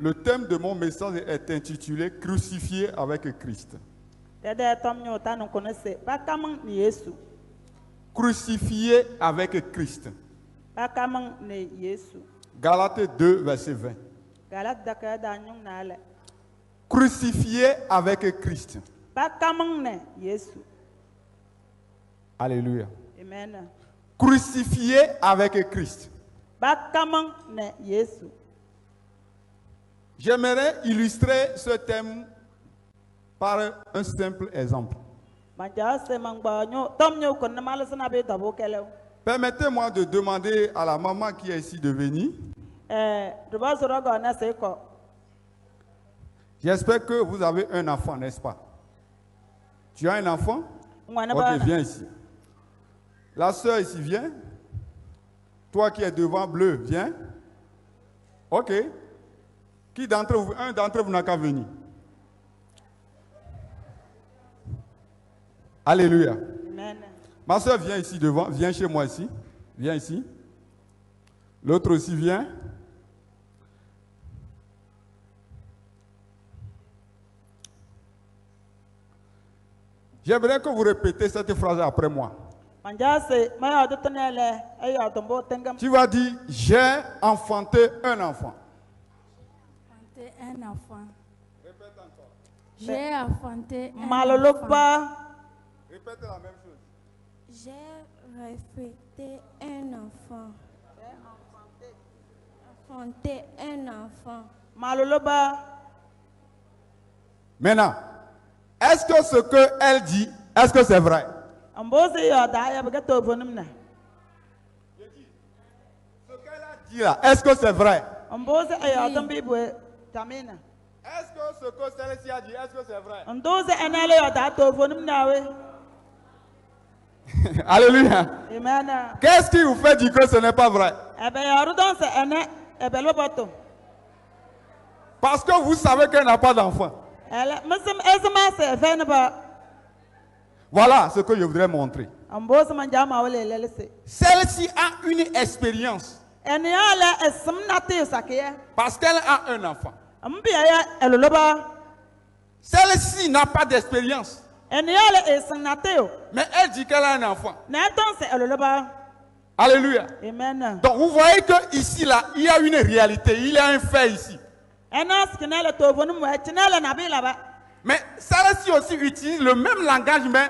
Le thème de mon message est intitulé « Crucifié avec Christ ». Crucifié avec Christ. Galates 2, verset 20. Crucifié avec Christ. Alléluia. Amen. Crucifié avec Christ. J'aimerais illustrer ce thème par un simple exemple. Permettez-moi de demander à la maman qui est ici de venir. J'espère que vous avez un enfant, n'est-ce pas? Tu as un enfant? Ok, viens ici. La soeur ici, viens. Toi qui es devant bleu, viens. Ok. Qui d'entre vous, un d'entre vous n'a qu'à venir. Alléluia. Amen. Ma soeur vient ici devant, viens chez moi ici. Viens ici. L'autre aussi vient. J'aimerais que vous répétez cette phrase après moi. Tu vas dire, j'ai enfanté un enfant. Un enfant. Répète encore. J'ai enfanté un enfant. Répète la même chose. J'ai reflété un enfant. Enfanté un enfant. Maintenant, est-ce que ce qu'elle dit, est-ce que c'est vrai? Ce qu'elle a dit là, est-ce que c'est vrai? Est-ce que ce que celle-ci a dit, est-ce que c'est vrai? Alléluia. Amen. Qu'est-ce qui vous fait dire que ce n'est pas vrai? Parce que vous savez qu'elle n'a pas d'enfant. Voilà ce que je voudrais montrer. Celle-ci a une expérience. Parce qu'elle a un enfant. Celle-ci n'a pas d'expérience. Mais elle dit qu'elle a un enfant. Alléluia. Amen. Donc vous voyez que ici là, il y a une réalité, il y a un fait ici. Mais celle-ci aussi utilise le même langage, mais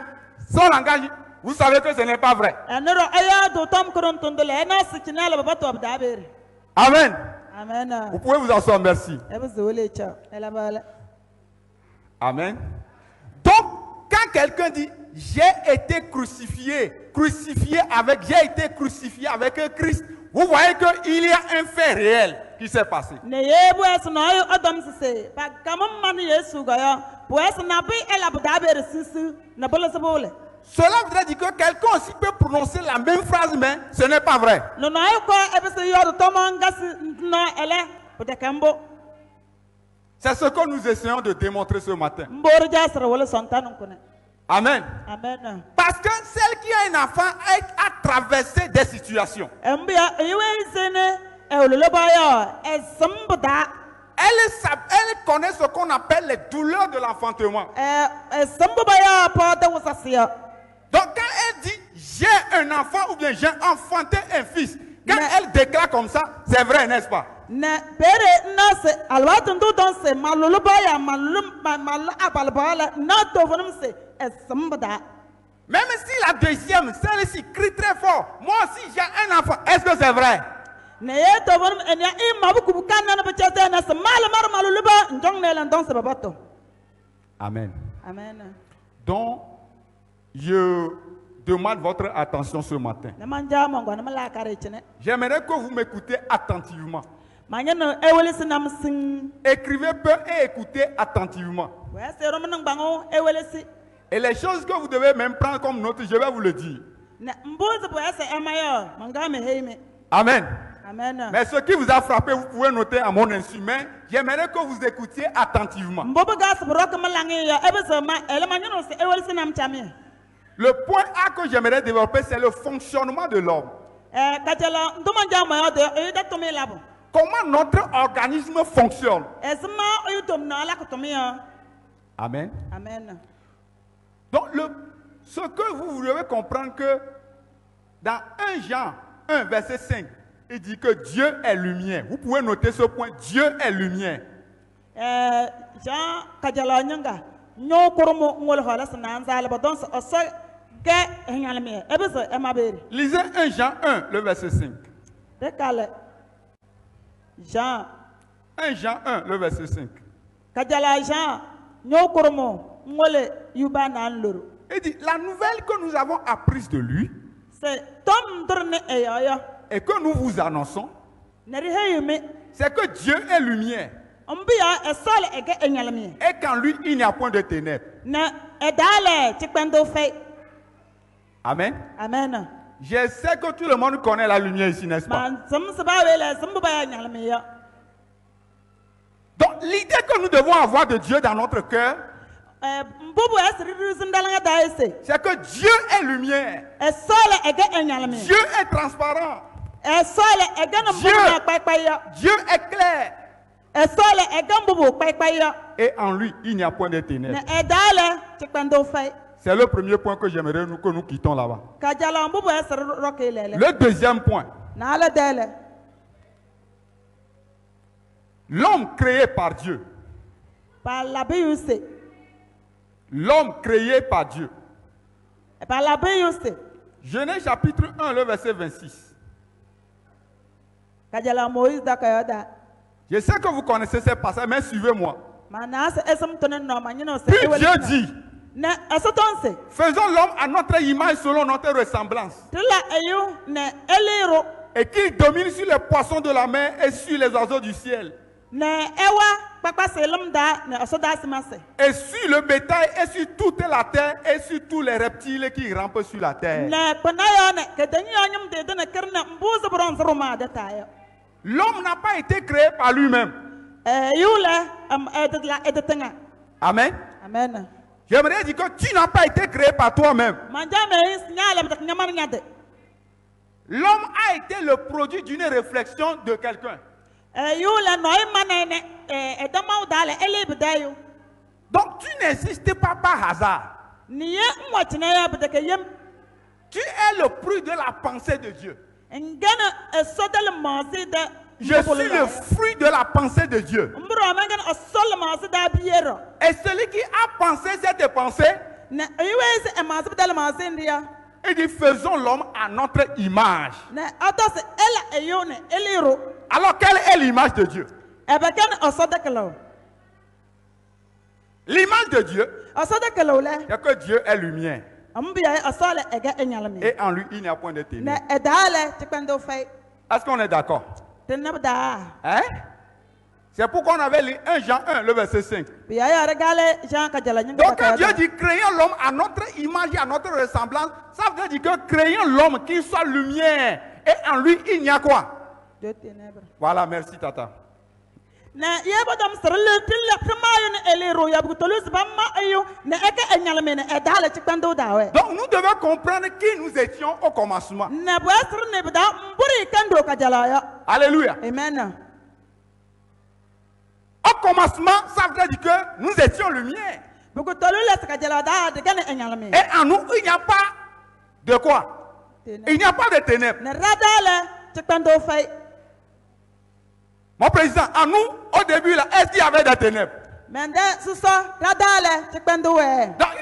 son langage, vous savez que ce n'est pas vrai. Amen. Amen. Vous pouvez vous asseoir, merci. Amen. Donc, quand quelqu'un dit j'ai été crucifié avec Christ, vous voyez qu'il y a un fait réel qui s'est passé. Cela voudrait dire que quelqu'un aussi peut prononcer la même phrase, mais ce n'est pas vrai. C'est ce que nous essayons de démontrer ce matin. Amen. Amen. Parce que celle qui a un enfant a traversé des situations. Elle connaît ce qu'on appelle les douleurs de l'enfantement. Donc quand elle dit j'ai un enfant ou bien j'ai enfanté un fils, quand elle déclare comme ça, c'est vrai, n'est-ce pas? Même si la deuxième, celle-ci crie très fort, moi aussi j'ai un enfant, est-ce que c'est vrai? Amen. Amen. Donc, je demande votre attention ce matin. J'aimerais que vous m'écoutez attentivement. Écrivez peu et écoutez attentivement. Et les choses que vous devez même prendre comme note, je vais vous le dire. Amen. Amen. Mais ce qui vous a frappé, vous pouvez noter à mon insu. Mais j'aimerais que vous écoutiez attentivement. Le point A que j'aimerais développer, c'est le fonctionnement de l'homme. comment notre organisme fonctionne. Amen. Amen. Donc, ce que vous devez comprendre que dans 1 Jean 1, verset 5, il dit que Dieu est lumière. Vous pouvez noter ce point, Dieu est lumière. Jean Kajalanyanga, no koromo ngol hala sananza ba don so ge enyalme ebeso emaberi. Lisez 1 Jean 1, le verset 5. Rekale Jean 1 Jean 1, le verset 5. Kajala Jean no koromo ngole yuba nan loro. Il dit, la nouvelle que nous avons apprise de lui c'est tom drne eyoyo et que nous vous annonçons, c'est que Dieu est lumière. Et qu'en lui, il n'y a point de ténèbres. Amen. Amen. Je sais que tout le monde connaît la lumière ici, n'est-ce pas? Donc, l'idée que nous devons avoir de Dieu dans notre cœur, c'est que Dieu est lumière. Dieu est transparent. Dieu est clair. Et en lui, il n'y a point de ténèbres. C'est le premier point que j'aimerais que nous quittons là-bas. Le deuxième point. L'homme créé par Dieu. L'homme créé par Dieu. Genèse chapitre 1, le verset 26. Je sais que vous connaissez ce passage, mais suivez-moi. Puis Dieu dit, faisons l'homme à notre image selon notre ressemblance. Et qu'il domine sur les poissons de la mer et sur les oiseaux du ciel. Et sur le bétail et sur toute la terre et sur tous les reptiles qui rampent sur la terre. L'homme n'a pas été créé par lui-même. Amen. Amen. J'aimerais dire que tu n'as pas été créé par toi-même. L'homme a été le produit d'une réflexion de quelqu'un. Donc tu n'existes pas par hasard. Tu es le fruit de la pensée de Dieu. Je suis le fruit de la pensée de Dieu. Et celui qui a pensé cette pensée, il dit faisons l'homme à notre image. Alors quelle est l'image de Dieu? L'image de Dieu, c'est que Dieu est lumière. Et en lui, il n'y a point de ténèbres. Est-ce qu'on est d'accord? Hein? C'est pourquoi on avait lu 1 Jean 1, le verset 5. Donc quand Dieu dit créons l'homme à notre image et à notre ressemblance, ça veut dire que créons l'homme qui soit lumière. Et en lui, il n'y a quoi? Voilà, merci Tata. Donc nous devons comprendre qui nous étions au commencement. Alléluia. Amen. Au commencement, ça veut dire que nous étions lumière. Et en nous, il n'y a pas de quoi? Il n'y a pas de ténèbres. Mon président, en nous, au début, là, est-ce qu'il y avait des ténèbres? Donc, il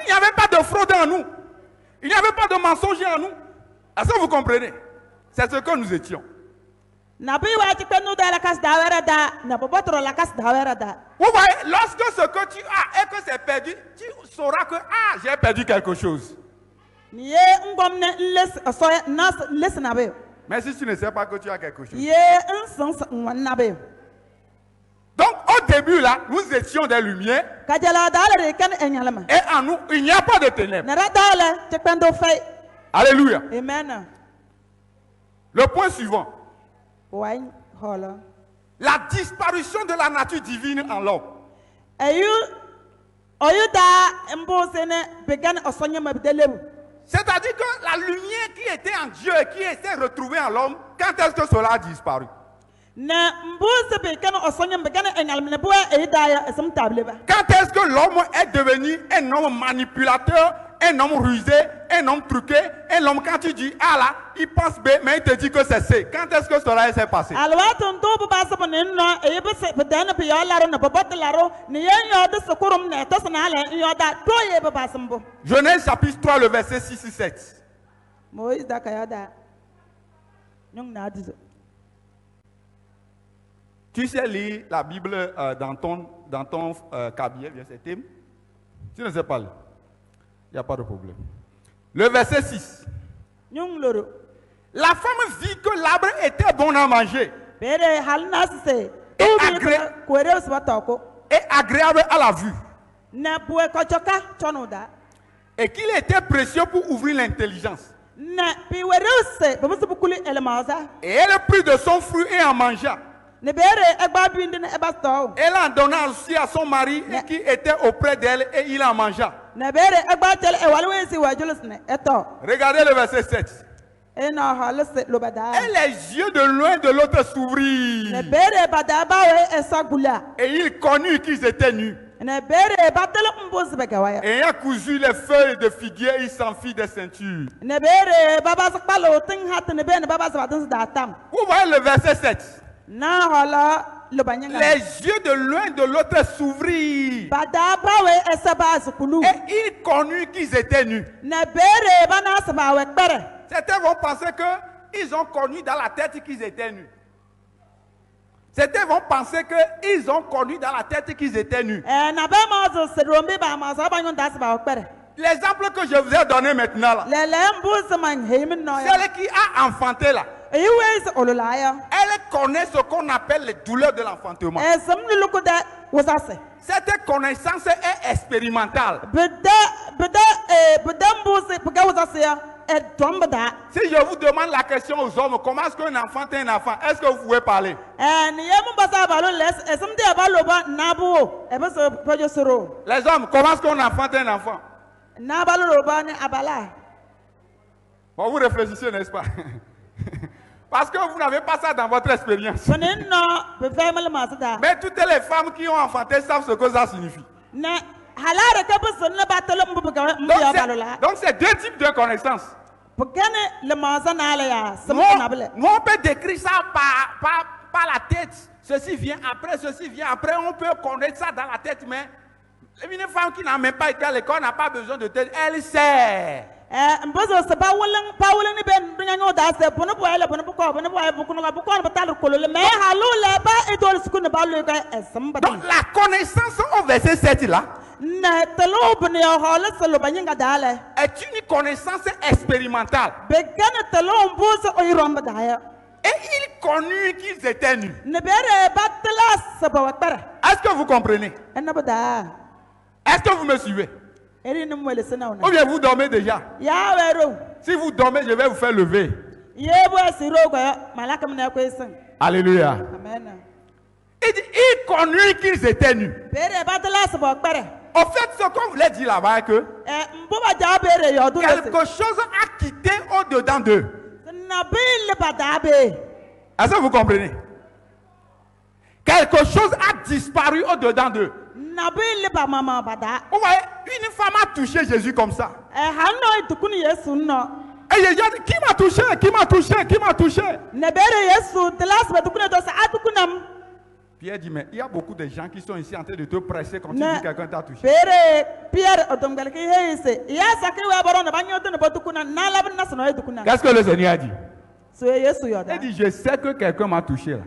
n'y avait pas de fraude en nous. Il n'y avait pas de mensonge en nous. Est-ce que vous comprenez? C'est ce que nous étions. Vous voyez, lorsque ce que tu as et que c'est perdu, tu sauras que j'ai perdu quelque chose. Mais si tu ne sais pas que tu as quelque chose. Donc au début là, nous étions des lumières. Et en nous, il n'y a pas de ténèbres. Alléluia. Amen. Le point suivant. La disparition de la nature divine en l'homme. C'est-à-dire que la lumière qui était en Dieu et qui était retrouvée en l'homme, quand est-ce que cela a disparu? Quand est-ce que l'homme est devenu un homme manipulateur, un homme rusé, un homme truqué, un homme quand tu dis A là, il pense B, mais il te dit que c'est C. Quand est-ce que cela s'est passé? Genèse chapitre 3, le verset 6 et 7. Tu sais lire la Bible dans ton cabinet, bien c'est thème. Tu ne sais pas lire. Il n'y a pas de problème. Le verset 6. La femme vit que l'arbre était bon à manger et agréable à la vue, et qu'il était précieux pour ouvrir l'intelligence. Et elle prit de son fruit et en mangea. Elle en donna aussi à son mari qui était auprès d'elle et il en mangea. Regardez le verset 7. Et les yeux de l'un de l'autre s'ouvrirent. Et il connut qu'ils étaient nus. Et ayant cousu les feuilles de figuier, il s'enfit des ceintures. Vous voyez le verset 7. Les yeux de l'un de l'autre s'ouvrirent. Et il connut qu'ils étaient nus. Certains vont penser qu'ils ont connu dans la tête qu'ils étaient nus. Certains vont penser qu'ils ont connu dans la tête qu'ils étaient nus. L'exemple que je vous ai donné maintenant là, celle qui a enfanté là, elle connaît ce qu'on appelle les douleurs de l'enfantement. Cette connaissance est expérimentale. Si je vous demande la question aux hommes, comment est-ce qu'un enfant est un enfant, est-ce que vous pouvez parler? Les hommes, comment est-ce qu'un enfant est un enfant? Bon, vous réfléchissez, n'est-ce pas? Parce que vous n'avez pas ça dans votre expérience. Mais toutes les femmes qui ont enfanté savent ce que ça signifie. Donc c'est deux types de connaissances. Nous on peut décrire ça par la tête. Ceci vient après, ceci vient après. On peut connaître ça dans la tête, mais une femme qui n'a même pas été à l'école n'a pas besoin de tête. Elle sait. Donc la connaissance au verset 7 là est une connaissance expérimentale. Et il connut qu'ils étaient nus. Est-ce que vous comprenez? Est-ce que vous me suivez? Ou bien vous dormez déjà? Si vous dormez, je vais vous faire lever. Alléluia. Il dit, il connut qu'ils étaient nus. En fait, ce qu'on voulait dire là-bas est que quelque chose a quitté au-dedans d'eux. Est-ce que vous comprenez? Quelque chose a disparu au-dedans d'eux. Vous voyez, une femme a touché Jésus comme ça. Et Jésus a dit, qui m'a touché? Qui m'a touché? Qui m'a touché? Pierre dit, mais il y a beaucoup de gens qui sont ici en train de te presser quand tu dis que quelqu'un t'a touché. Qu'est-ce que le Seigneur a dit? Il dit, je sais que quelqu'un m'a touché là.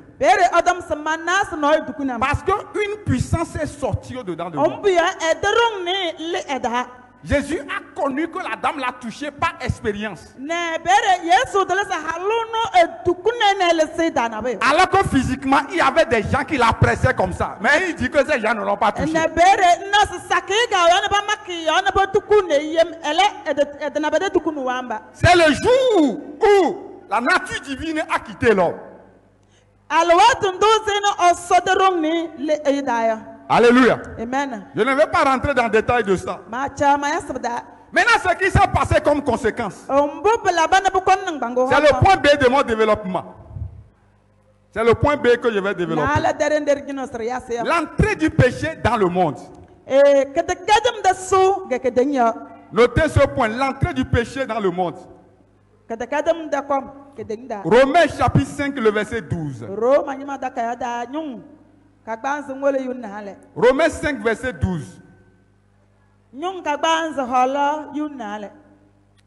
Parce qu'une puissance est sortie au-dedans de moi. Jésus a connu que la dame l'a touché par expérience. Alors que physiquement, il y avait des gens qui la pressaient comme ça. Mais il dit que ces gens ne l'ont pas touché. C'est le jour où la nature divine a quitté l'homme. Alléluia. Amen. Je ne vais pas rentrer dans le détail de ça. Maintenant, ce qui s'est passé comme conséquence, c'est le point B de mon développement. C'est le point B que je vais développer. Nala derender ginosra yasya. L'entrée du péché dans le monde. Kada kadam da su ga kadanya. Notez ce point, l'entrée du péché dans le monde. Kada kadam da kom kadanda. Romains chapitre 5, le verset 12. Roma nyima da kaya da nyung. Kagbanza ngole yun hale. Romains 5, verset 12. Nyung kagbanza hola yun hale.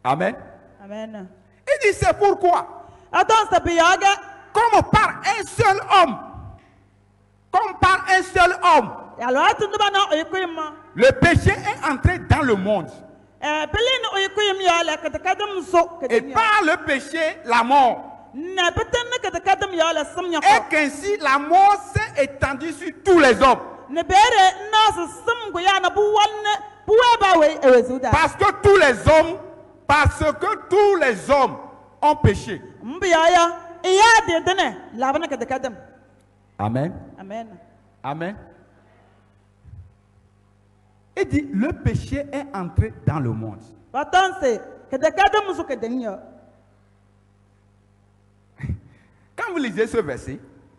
Amen. Amen. Il dit c'est pourquoi, Attends, ça biyaga. comme par un seul homme, Alors, tu ne vas pas oyukuyma. le péché est entré dans le monde. Pelin oyukuyim yala kada kadam so Et kadanya. par le péché, la mort. Na betan kada kadam yala samnya Et ko. qu'ainsi la mort s'est étendue sur tous les hommes. Ne bere na sam go yana buwan buwa we ewezuda. Parce que tous les hommes ont péché. Mbiyaya iya de dene labana kada kadam. Amen. Amen. Amen. Il dit, le péché est entré dans le monde. Watanse kada kadam so kadanya. Quand vous lisez ce verset,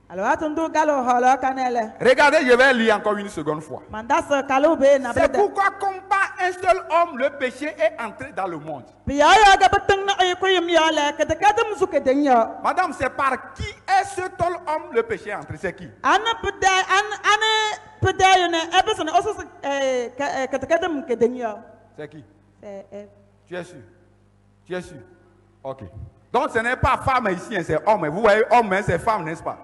Alors atundu galo hola kanele. regardez, je vais lire encore une seconde fois. Mandas kalube na C'est bede. pourquoi, comme par un seul homme, le péché est entré dans le monde. Biyaya ga betan na oyukuyim yala kada kadam so kadanya. Madame, c'est par qui est ce seul homme le péché est entré? C'est qui? Ana pedayone ebesone oso katakadam kedenya. C'est qui? C'est Tu es sûr? Tu es sûr? Ok. Donc ce n'est pas femme ici, hein, c'est homme. Vous voyez, homme, hein, c'est femme, n'est-ce pas?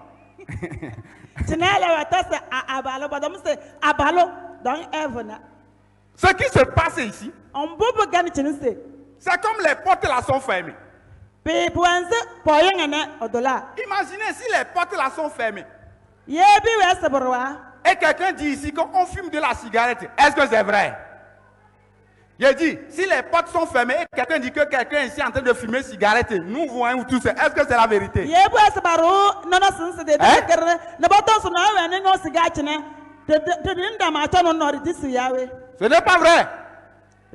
Tinala watase abalo badam se abalo dans evna. Ce qui se passe ici, On bobo gani chinse. c'est comme les portes là sont fermées. Pe puanze poyengene odola. Imaginez si les portes là sont fermées Yebi we saborwa. et quelqu'un dit ici qu'on fume de la cigarette. Est-ce que c'est vrai? Je dis, si les portes sont fermées et quelqu'un dit que quelqu'un ici est en train de fumer cigarette, nous voyons tous, est-ce que c'est la vérité? Yebu sabaro nana sense de kerne. Na baton so na we ne ngo sigachine. De nda ma tono no ridisi yawe. Ce n'est pas vrai.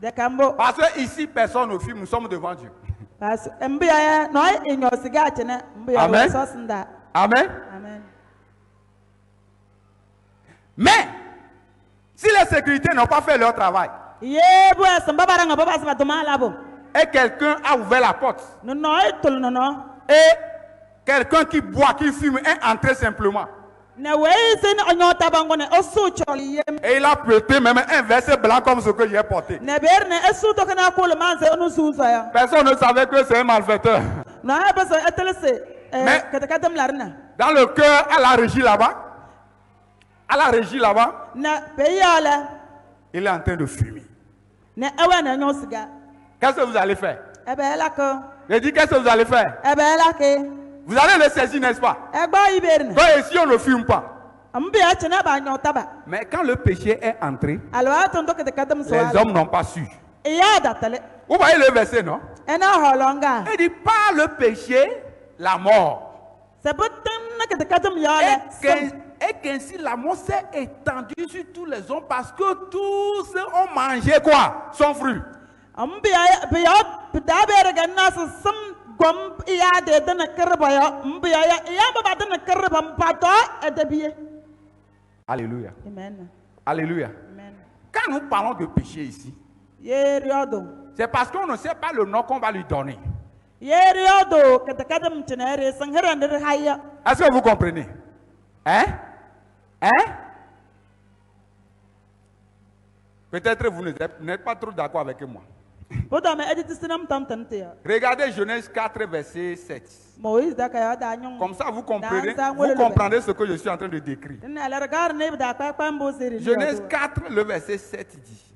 De kambo. Parce que ici, personne ne fume, nous sommes devant Dieu. Parce mbiya no inyo sigachine mbiya Amen. so senda. Amen. Amen. Mais, si les sécurités n'ont pas fait leur travail Yebu sambabara baba sabatuma labo. et quelqu'un a ouvert la porte No no etol no no. et quelqu'un qui boit, qui fume est entré simplement Na weise na onyota bangone osu choli yem. et il a prêté même un verset blanc comme ce que j'ai porté. Na berne esu to kana ko le manze onu suza ya. Personne ne savait que c'est un malfaiteur. Na besa etelese Mais- katakadam larna. Dans le cœur, à la régie là-bas, Na peyala il est en train de fumer. na ewa na nyosiga. Qu'est-ce que vous allez faire? Ebe la ko. Je dis, qu'est-ce que vous allez faire? Ebe la ke. Vous allez le saisir, n'est-ce pas? Egba iberne. Donc ici, on ne fume pas. Ambi a chena ba nyota ba. Mais quand le péché est entré, Alors atondo katakadam so. les hommes n'ont pas su. Iya datale. Vous voyez le verset, non? Ena holonga. Il dit, par le péché, la mort. Sabutan na katakadam yala. Et qu'ainsi la mort s'est étendue sur tous les hommes parce que tous ont mangé quoi? Son fruit. Ambiya biya bidabere ganna sam gom iya de dana karba ya mbiya ya baba dana karba mpato edebiye. Alléluia. Amen. Alléluia. Amen. Quand nous parlons de péché ici, Yeriodo. c'est parce qu'on ne sait pas le nom qu'on va lui donner. Yeriodo katakadam tinere sanghara ndir haya. Est-ce que vous comprenez? Hein? Hein? Peut-être vous n'êtes pas trop d'accord avec moi. Boda me edit sinam tam tante. Regardez Genèse 4, verset 7. Moïse da kaya da nyong. Comme ça, vous comprendrez ce que je suis en train de décrire. Na la regar ne da ka pambo seri. Genèse 4, le verset 7 dit.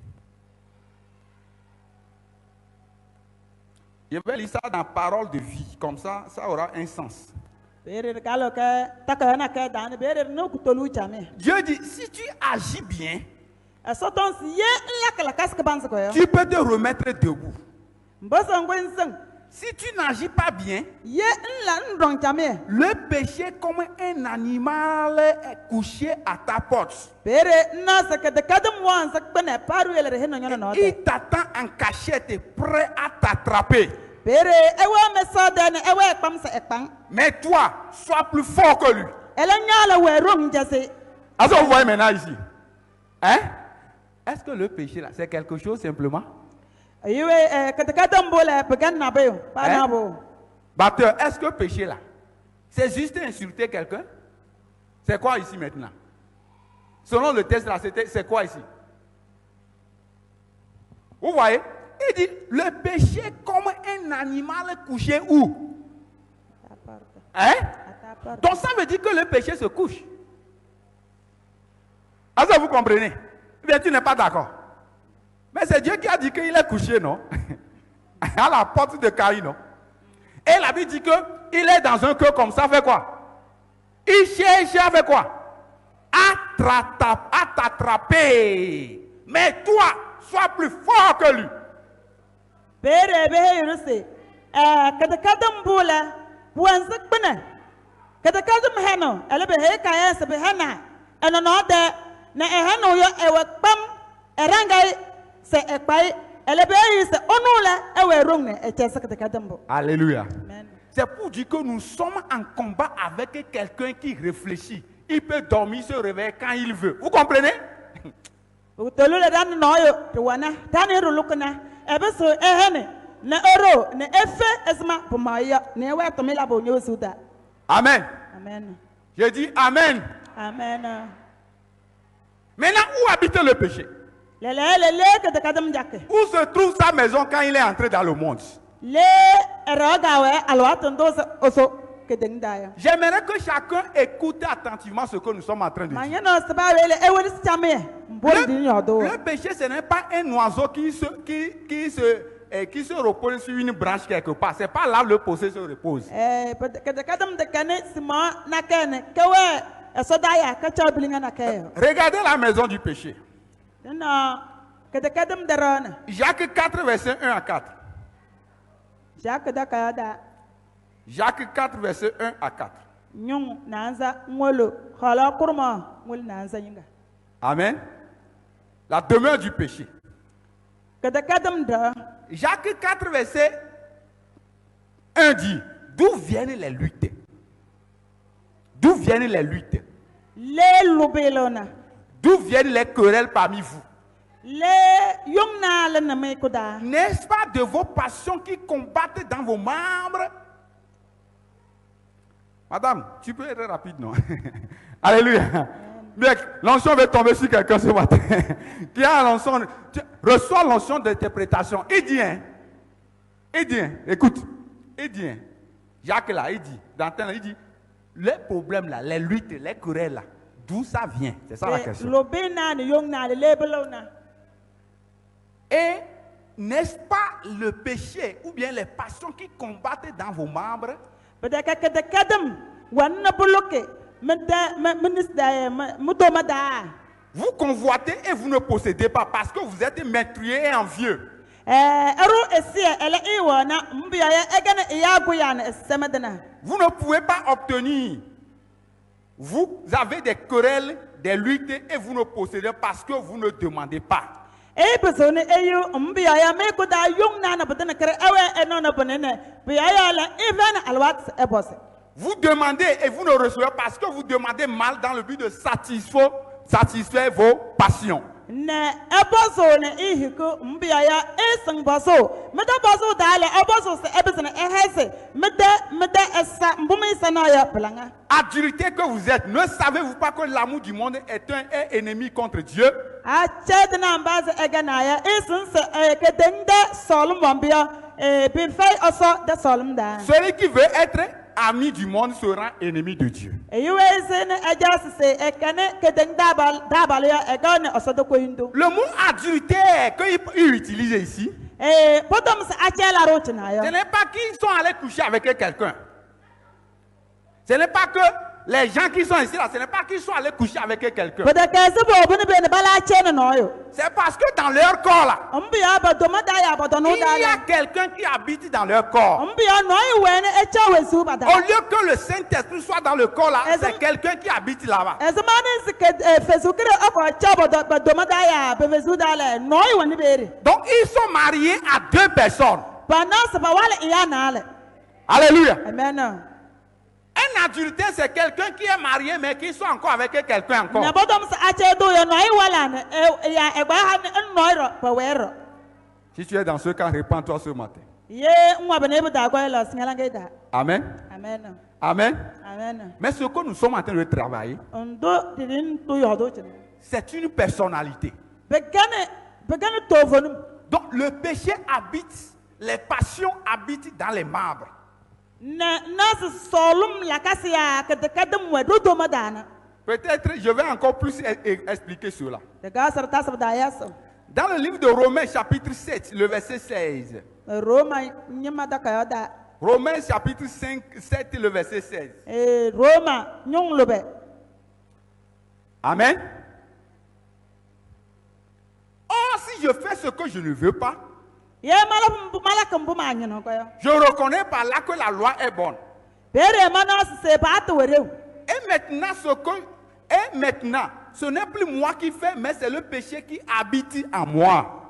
Je vais lire ça dans parole de vie. Comme ça, ça aura un sens. Dieu dit, si tu agis bien, tu peux te remettre debout. Si tu n'agis pas bien, le péché comme un animal est couché à ta porte. Il t'attend en cachette, prêt à t'attraper. Mais toi, sois plus fort que lui. Est-ce que vous voyez maintenant ici? Hein? Est-ce que le péché là, c'est quelque chose simplement? Hein? Batteur, est-ce que le péché là, c'est juste insulter quelqu'un? C'est quoi ici maintenant? Selon le texte là, c'est quoi ici? Vous voyez? Il dit, le péché est comme un animal couché où? Hein? Donc ça veut dire que le péché se couche. Est-ce que vous comprenez? Bien, tu n'es pas d'accord. Mais c'est Dieu qui a dit qu'il est couché, non? À la porte de Caïn, non? Et la Bible dit qu'il est dans un cœur comme ça, fait quoi? Il cherche à faire quoi? À t'attraper. Mais toi, sois plus fort que lui. Alléluia. C'est pour dire que nous sommes en combat avec quelqu'un qui réfléchit. Il peut dormir, se réveiller quand il veut. Vous comprenez? Amen. Amen. Je dis Amen. Amen. Maintenant, où habite le péché? Où se trouve sa maison quand il est entré dans le monde? J'aimerais que chacun écoute attentivement ce que nous sommes en train de dire. Le péché, ce n'est pas un oiseau qui se repose sur une branche quelque part. Ce n'est pas là où le péché se repose. Regardez la maison du péché. Jacques 4, verset 1 à 4. Jacques 4, verset 1 à 4. Amen. La demeure du péché. Jacques 4, verset 1 dit, d'où viennent les luttes? D'où viennent les luttes? D'où viennent les querelles parmi vous? N'est-ce pas de vos passions qui combattent dans vos membres? Madame, tu peux être rapide, non? Alléluia. Bien, l'onction va tomber sur quelqu'un ce matin. Qui a l'onction, reçoit l'onction d'interprétation. Il dit, écoute, il dit, Jacques là, il dit, Dantin, il dit, les problèmes là, les luttes, les querelles là, d'où ça vient? C'est ça la question. Et n'est-ce pas le péché ou bien les passions qui combattent dans vos membres? Vous convoitez et vous ne possédez pas parce que vous êtes meurtriers et envieux. Vous ne pouvez pas obtenir. Vous avez des querelles, des luttes et vous ne possédez parce que vous ne demandez pas. Vous demandez et vous ne recevez parce que vous demandez mal dans le but de satisfaire vos passions. Adultère que vous êtes, ne savez-vous pas que l'amour du monde est un ennemi contre Dieu? Celui qui veut être ami du monde sera ennemi de Dieu. Le mot adultère qu'il utilise ici, ce n'est pas qu'ils sont allés coucher avec quelqu'un. Ce n'est pas que les gens qui sont ici là, ce n'est pas qu'ils sont allés coucher avec quelqu'un. C'est parce que dans leur corps là, il y a quelqu'un qui habite dans leur corps. Au lieu que le Saint-Esprit soit dans le corps là, c'est quelqu'un qui habite là-bas. Donc ils sont mariés à deux personnes. Alléluia. Amen. Un adultère, c'est quelqu'un qui est marié mais qui soit encore avec quelqu'un encore. Si tu es dans ce cas, répands-toi ce matin. Amen. Amen. Amen. Amen. Mais ce que nous sommes en train de travailler, c'est une personnalité. Donc le péché habite, les passions habitent dans les membres. Peut-être je vais encore plus expliquer cela. Dans le livre de Romains chapitre 7, le verset 16. Romains chapitre 5, 7, le verset 16. Amen. Or, si je fais ce que je ne veux pas, je reconnais par là que la loi est bonne. Et maintenant, ce n'est plus moi qui fais, mais c'est le péché qui habite en moi.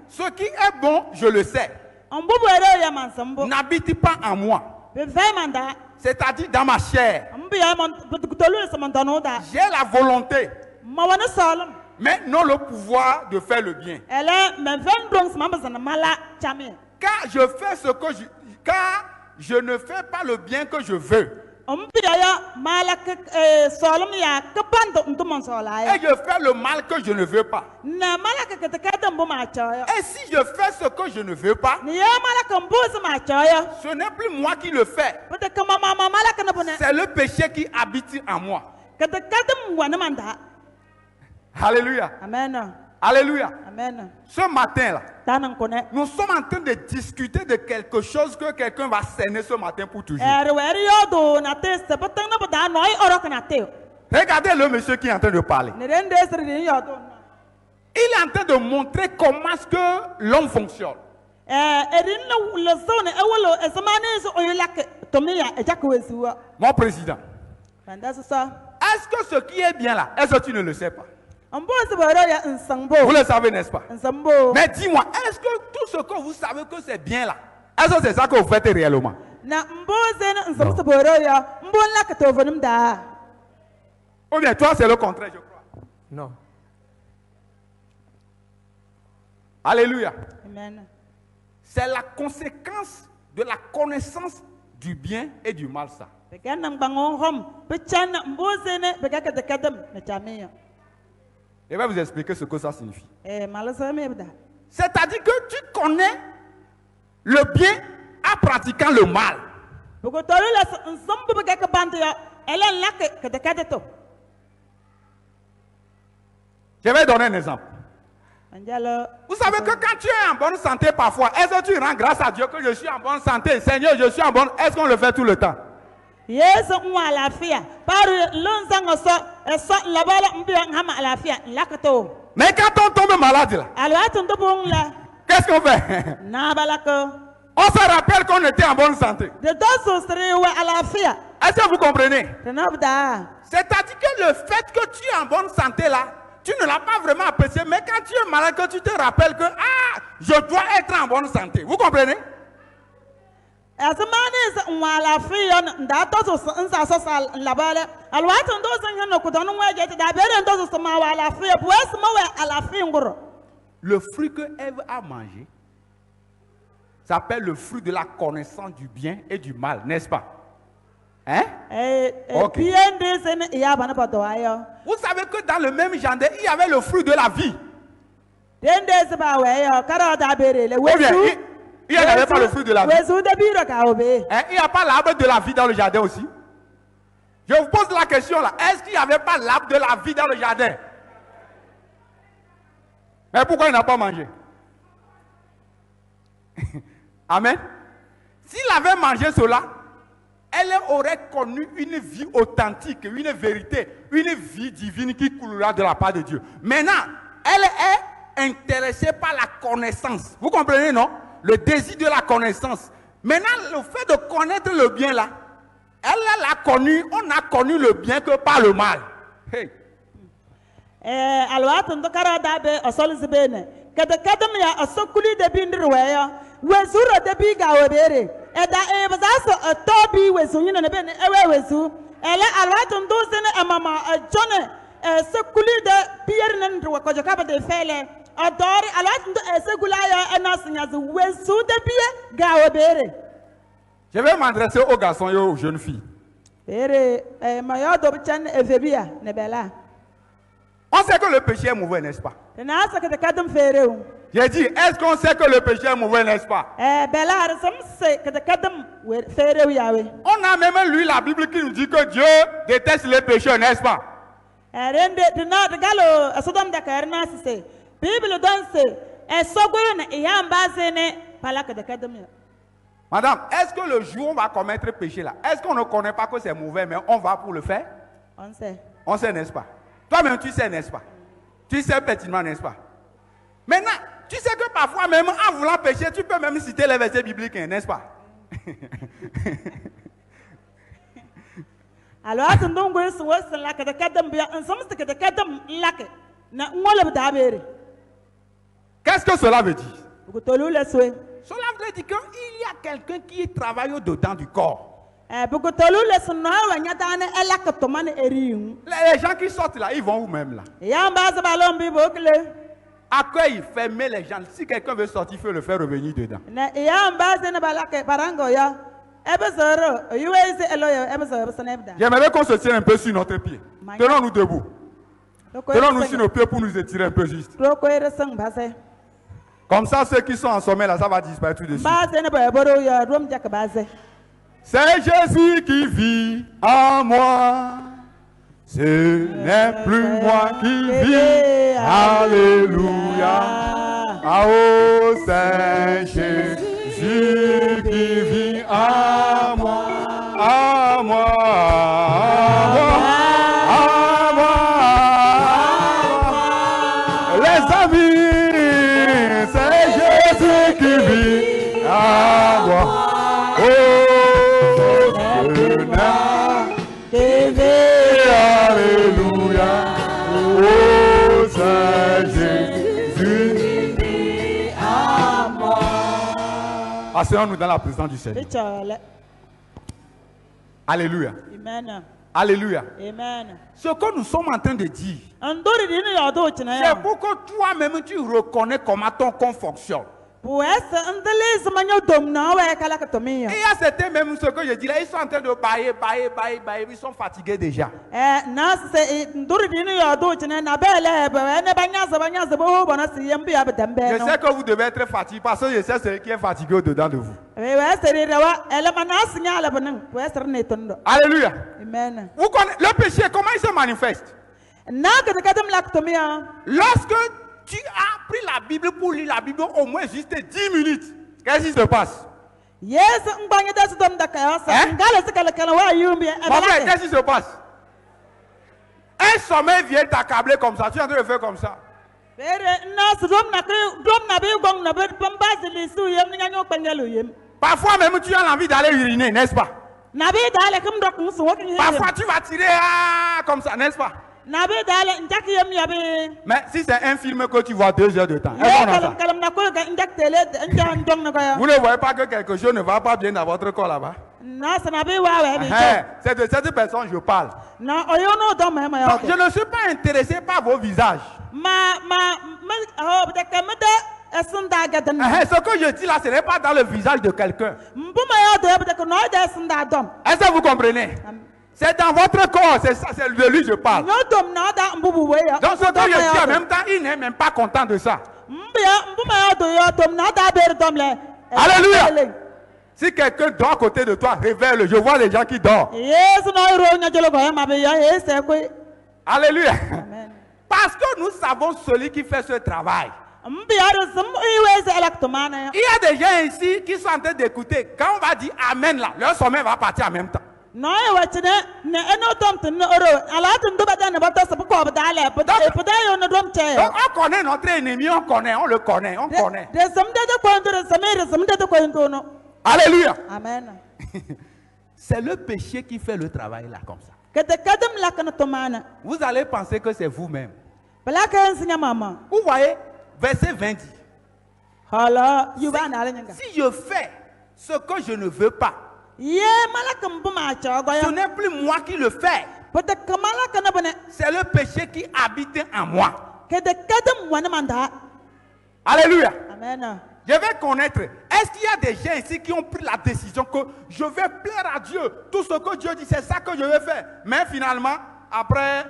Ce qui est bon, je le sais, n'habite pas en moi. C'est-à-dire dans ma chair. J'ai la volonté, mais non le pouvoir de faire le bien. Car je ne fais pas le bien que je veux. Et je fais le mal que je ne veux pas. Et si je fais ce que je ne veux pas, ce n'est plus moi qui le fais. C'est le péché qui habite en moi. Alléluia. Amen. Alléluia. Amen. Ce matin-là, nous sommes en train de discuter de quelque chose que quelqu'un va cerner ce matin pour toujours. Regardez le monsieur qui est en train de parler. Il est en train de montrer comment est-ce que l'homme fonctionne. Mon président, est-ce que ce qui est bien là, est-ce que tu ne le sais pas? Vous le savez, n'est-ce pas? Mais dis-moi, est-ce que tout ce que vous savez que c'est bien là, est-ce que c'est ça que vous faites réellement? Non. Ou bien toi, c'est le contraire, je crois. Non. Alléluia. Amen. C'est la conséquence de la connaissance du bien et du mal, ça. Je vais vous expliquer ce que ça signifie. C'est-à-dire que tu connais le bien en pratiquant le mal. Je vais donner un exemple. Vous savez que quand tu es en bonne santé parfois, est-ce que tu rends grâce à Dieu que je suis en bonne santé? Seigneur, je suis en bonne. Est-ce qu'on le fait tout le temps? Mais quand on tombe malade là, qu'est-ce qu'on fait? On se rappelle qu'on était en bonne santé. Est-ce que vous comprenez? C'est-à-dire que le fait que tu es en bonne santé là, tu ne l'as pas vraiment apprécié, mais quand tu es malade, que tu te rappelles que je dois être en bonne santé. Vous comprenez? Le fruit que Ève a mangé s'appelle le fruit de la connaissance du bien et du mal, n'est-ce pas? Hein? Okay. Vous savez que dans le même jardin, il y avait le fruit de la vie. Il n'y avait pas le fruit de la vie. Il n'y a pas l'arbre de la vie dans le jardin aussi. Je vous pose la question là. Est-ce qu'il n'y avait pas l'arbre de la vie dans le jardin? Mais pourquoi il n'a pas mangé? Amen. S'il avait mangé cela, elle aurait connu une vie authentique, une vérité, une vie divine qui coulera de la part de Dieu. Maintenant, elle est intéressée par la connaissance. Vous comprenez, non? Le désir de la connaissance. Maintenant, le fait de connaître le bien là, elle l'a connu, on a connu le bien que par le mal. Hey. kada kadam ya asokuli de bindirweya wezuro de biga webere eda e bazaso tobi wezunyina ne ben ewe wezu ele alwatun dozene amama jone sekuli de pierre ndwa ko jokaba de fele adori alwatun do segulaya enasinya zu wezu de bie ga webere. Je vais m'adresser aux garçons et aux jeunes filles. On sait que le péché est mauvais, n'est-ce pas? J'ai dit, est-ce qu'on sait que le péché est mauvais, n'est-ce pas? On a même lu la Bible qui nous dit que Dieu déteste les pécheurs, n'est-ce pas? Madame, est-ce que le jour où on va commettre péché là, est-ce qu'on ne connaît pas que c'est mauvais, mais on va pour le faire? On sait. On sait, n'est-ce pas? Toi-même, tu sais, n'est-ce pas? Tu sais pertinemment, n'est-ce pas? Maintenant, tu sais que parfois, même en voulant pécher, tu peux même citer les versets bibliques, n'est-ce pas? Alors, qu'est-ce que cela veut dire? Cela veut dire qu'il y a quelqu'un qui travaille au-dedans du corps. Les gens qui sortent là, ils vont où même là? Accueille, fermez les gens. Si quelqu'un veut sortir, il faut le faire revenir dedans. J'aimerais qu'on se tienne un peu sur notre pied. Tenons-nous debout. Tenons-nous sur nos pieds pour nous étirer un peu juste. Comme ça, ceux qui sont en sommeil là, ça va disparaître tout de suite. C'est Jésus qui vit en moi. Ce n'est plus moi qui vis. Alléluia. Ah oh, c'est Jésus qui vit en moi. En moi. En moi. Les amis, c'est Jésus qui vit en moi. Oh, alléluia. Oh, c'est Jésus. Asseyons-nous dans la présence du Seigneur. Alléluia. Amen. Alléluia. Amen. Ce que nous sommes en train de dire, c'est pour que toi-même tu reconnais comment ton corps fonctionne. Et il y a certains même, ce que je dis là, ils sont en train de bailler, ils sont fatigués déjà. Je sais que vous devez être fatigué parce que je sais ce qui est fatigué au-dedans de vous. Alléluia. Amen. Vous connaissez le péché, comment il se manifeste? Lorsque tu as pris la Bible pour lire la Bible au moins juste 10 minutes, qu'est-ce qui se passe? Mon frère, qu'est-ce qui se passe? Un sommeil vient t'accabler comme ça, tu es en train de faire comme ça. Parfois même tu as envie d'aller uriner, n'est-ce pas? Parfois tu vas tirer comme ça, n'est-ce pas? Mais si c'est un film que tu vois 2 heures de temps, vous ne voyez pas que quelque chose ne va pas bien dans votre corps là-bas? C'est de cette personne que je parle. Donc, je ne suis pas intéressé par vos visages. Ce que je dis là, ce n'est pas dans le visage de quelqu'un. Est-ce que vous comprenez? C'est dans votre corps, c'est ça, c'est de lui que je parle. Donc ce que je dis en même temps, il n'est même pas content de ça. Alléluia. Si quelqu'un dort à côté de toi, réveille-le. Je vois les gens qui dorment. Alléluia. Amen. Parce que nous savons celui qui fait ce travail. Il y a des gens ici qui sont en train d'écouter. Quand on va dire Amen là, leur sommeil va partir en même temps. On connaît notre ennemi, on le connaît. Alléluia. Amen. C'est le péché qui fait le travail là comme ça. Vous allez penser que c'est vous-même. Vous voyez, verset 20 dit, Hala, yuba na ale nyanga. si je fais ce que je ne veux pas, Ye malaka mbuma chago ce ya. n'est plus moi qui le fais, Pada kamala kana bone. c'est le péché qui habite en moi. Kede kadam wana manda. Alléluia. Amen. Je vais connaître. Est-ce qu'il y a des gens ici qui ont pris la décision que je vais plaire à Dieu? Tout ce que Dieu dit, c'est ça que je vais faire. Mais finalement, après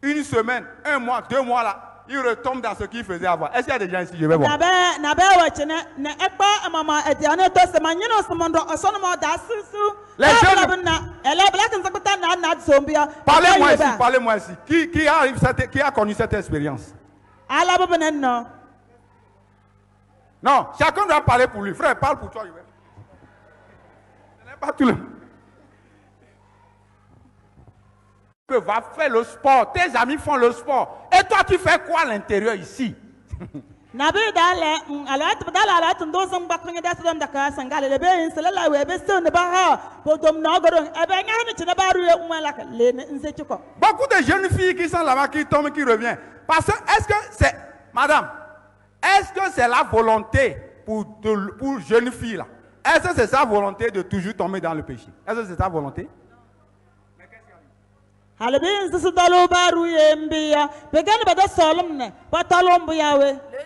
une semaine, 1 mois, 2 mois là, il retombe dans ce qu'il faisait avant. Est-ce qu'il y a des gens ici? Je vais voir. Parlez-moi ici, parlez-moi ici. Qui a connu cette expérience? Non, chacun doit parler pour lui. Frère, parle pour toi. Ce n'est pas tout le monde. Que va faire le sport. Tes amis font le sport. Et toi, tu fais quoi à l'intérieur ici? Beaucoup de jeunes filles qui sont là-bas, qui tombent, qui reviennent. Parce que, est-ce que c'est... Madame, est-ce que c'est la volonté pour jeunes filles là? Est-ce que c'est sa volonté de toujours tomber dans le péché? Est-ce que c'est sa volonté? Le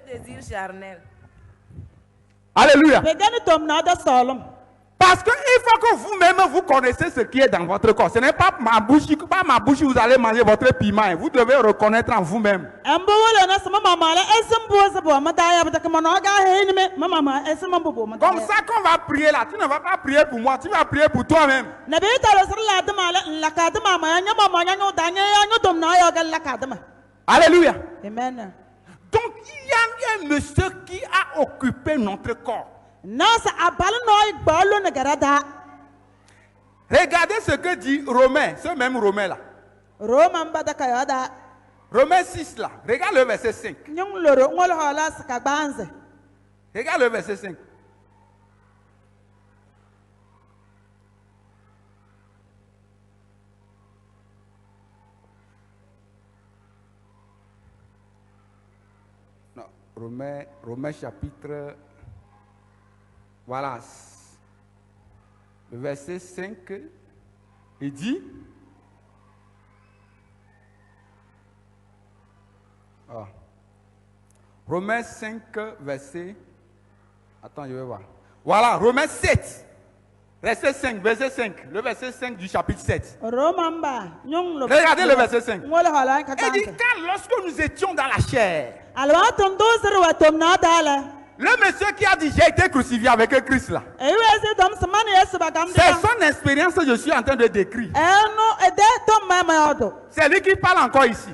désir charnel. Alléluia. Parce qu'il faut que vous-même vous connaissez ce qui est dans votre corps. Ce n'est pas ma bouche où vous allez manger votre piment. Vous devez reconnaître en vous-même. Comme ça qu'on va prier là, tu ne vas pas prier pour moi, tu vas prier pour toi-même. Alléluia. Amen. Donc il y a un monsieur qui a occupé notre corps. Regardez ce que dit Romain, ce même Romain là. Romain 6 là. Regarde le verset 5. Regarde le verset 5. Non, Romain chapitre... Voilà. Le verset 5, il dit... Romains 5, verset... Attends, je vais voir. Voilà, Romains 7, verset 5, verset 5. Le verset 5 du chapitre 7. Regardez le verset 5. Il dit, car lorsque nous étions dans la chair... Le monsieur qui a dit j'ai été crucifié avec Christ là. C'est son expérience que je suis en train de décrire. C'est lui qui parle encore ici.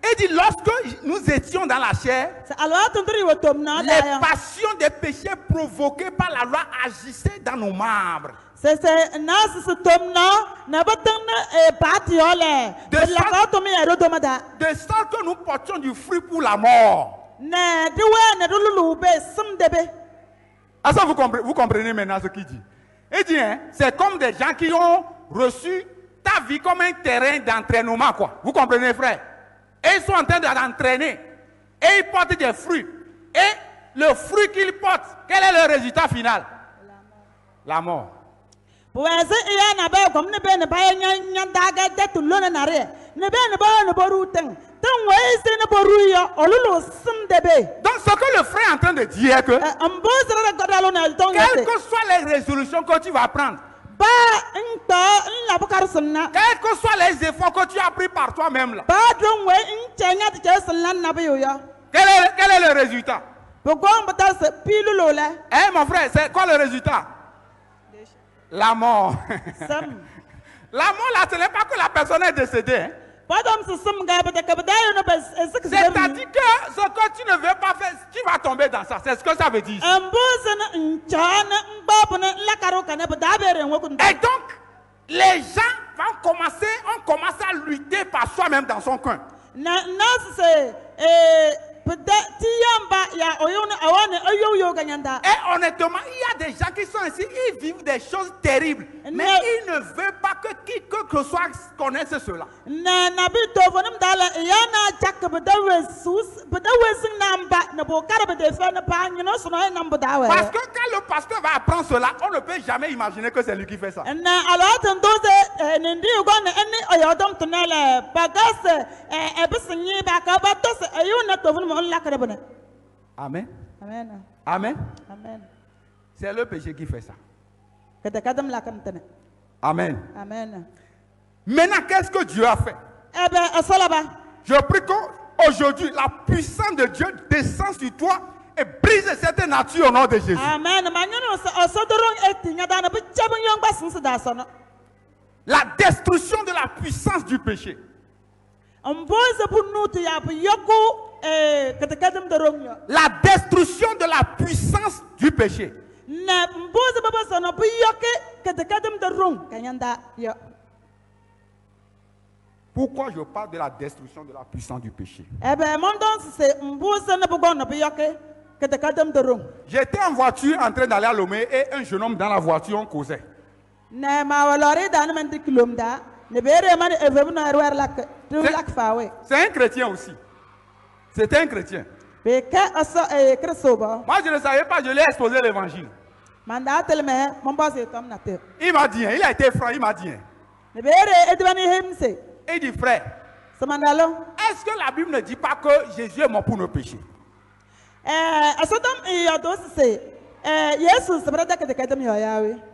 Il dit lorsque nous étions dans la chair, les passions des péchés provoquées par la loi agissaient dans nos membres. De sorte que nous portions du fruit pour la mort. Est-ce que vous comprenez maintenant ce qu'il dit? Il dit, hein, c'est comme des gens qui ont reçu ta vie comme un terrain d'entraînement, quoi. Vous comprenez, frère? Et ils sont en train d'entraîner. Et ils portent des fruits. Et le fruit qu'ils portent, quel est le résultat final? La mort. Donc ce que le frère est en train de dire est que quelles que soient les résolutions que tu vas prendre, quels que soient les efforts que tu as pris par toi-même là, quel est le résultat? Eh mon frère, c'est quoi le résultat? La mort. La mort là, ce n'est pas que la personne est décédée. Hein? C'est-à-dire que ce que tu ne veux pas faire, tu vas tomber dans ça. C'est ce que ça veut dire. Et donc, les gens ont commencé à lutter par soi-même dans son coin. Et honnêtement, il y a des gens qui sont ici, ils vivent des choses terribles, mais ils ne veulent pas que quiconque que ce soit connaisse cela. Parce que quand le pasteur va apprendre cela, on ne peut jamais imaginer que c'est lui qui fait ça. Amen. Amen. Amen. Amen. C'est le péché qui fait ça. Amen. Amen. Maintenant, qu'est-ce que Dieu a fait? Je prie qu'aujourd'hui, la puissance de Dieu descend sur toi et brise cette nature au nom de Jésus. Amen. La destruction de la puissance du péché. La destruction de la puissance du péché. Pourquoi je parle de la destruction de la puissance du péché? J'étais en voiture en train d'aller à Lomé et un jeune homme dans la voiture, on causait. C'est un chrétien aussi. C'était un chrétien. Moi, je ne savais pas, je lui ai exposé l'évangile. Il m'a dit, il a été franc, il m'a dit. Il dit, frère, est-ce que la Bible ne dit pas que Jésus est mort pour nos péchés?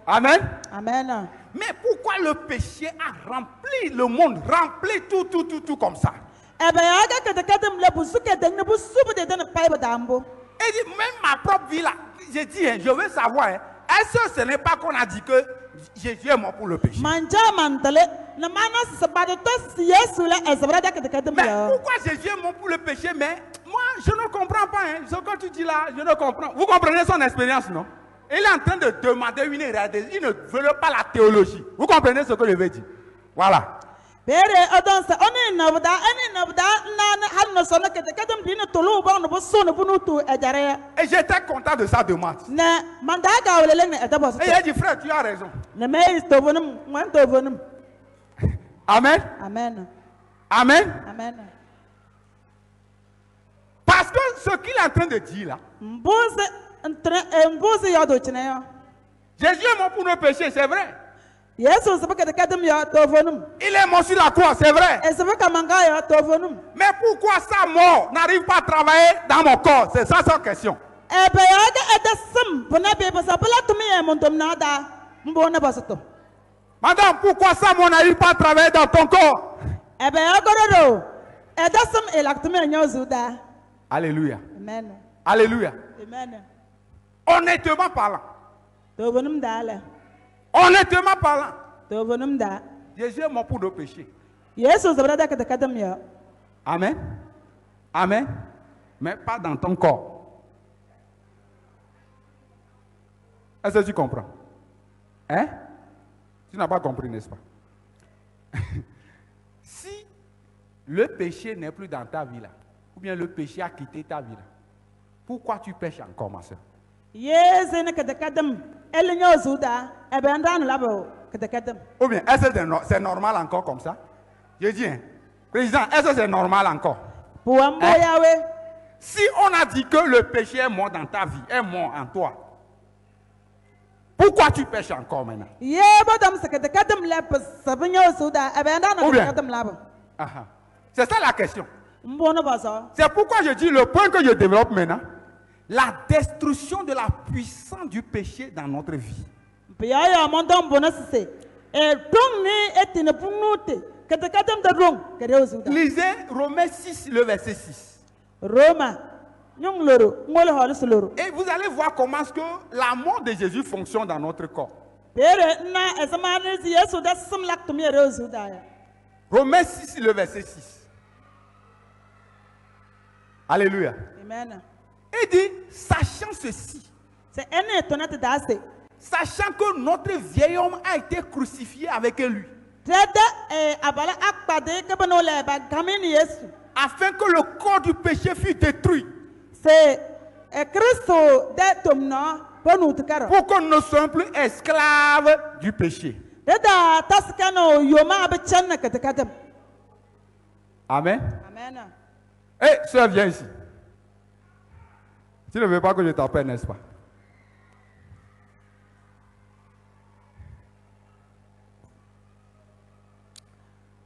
Amen. Amen. Mais pourquoi le péché a rempli le monde, rempli tout comme ça? Il dit, même ma propre vie là, j'ai dit, je veux savoir, est-ce que ce n'est pas qu'on a dit que Jésus est mort pour le péché? Mais pourquoi Jésus est mort pour le péché? Mais moi, je ne comprends pas. Ce que tu dis là, je ne comprends. Vous comprenez son expérience, non? Il est en train de demander une réalité. Il ne veut pas la théologie. Vous comprenez ce que je veux dire? Voilà. Et j'étais content de sa demande. Et il a dit, frère, tu as raison. Amen. Amen. Amen. Amen. Parce que ce qu'il est en train de dire là, Jésus est mort pour nos péchés, c'est vrai. Il est mort sur la croix, c'est vrai. Mais pourquoi sa mort n'arrive pas à travailler dans mon corps? C'est ça sa question. Madame, pourquoi sa mort n'arrive pas à travailler dans ton corps? Alléluia. Amen. Alléluia. Amen. Honnêtement parlant. Honnêtement parlant. Jésus est mort pour nos péchés. Amen. Amen. Mais pas dans ton corps. Est-ce que tu comprends? Hein? Tu n'as pas compris, n'est-ce pas? Si le péché n'est plus dans ta vie là, ou bien le péché a quitté ta vie là, pourquoi tu pêches encore, ma soeur? Ou bien, est-ce que c'est normal encore comme ça? Je dis, hein, président, est-ce que c'est normal encore? Hein? Si on a dit que le péché est mort dans ta vie, est mort en toi, pourquoi tu pêches encore maintenant? Ou bien, c'est ça la question. C'est pourquoi je dis le point que je développe maintenant, la destruction de la puissance du péché dans notre vie. Lisez Romains 6, le verset 6. Et vous allez voir comment est-ce que la mort de Jésus fonctionne dans notre corps. Romains 6, le verset 6. Alléluia. Amen. Il dit, sachant ceci, sachant que notre vieil homme a été crucifié avec lui, afin que le corps du péché fût détruit. C'est Christo de tomna ponutkaro. Pour que nous ne soyons plus esclaves du péché. Deda taskano yoma abechanna katakatam. Amen. Amen. Hé, sœur, viens ici. Tu ne veux pas que je t'appelle, n'est-ce pas?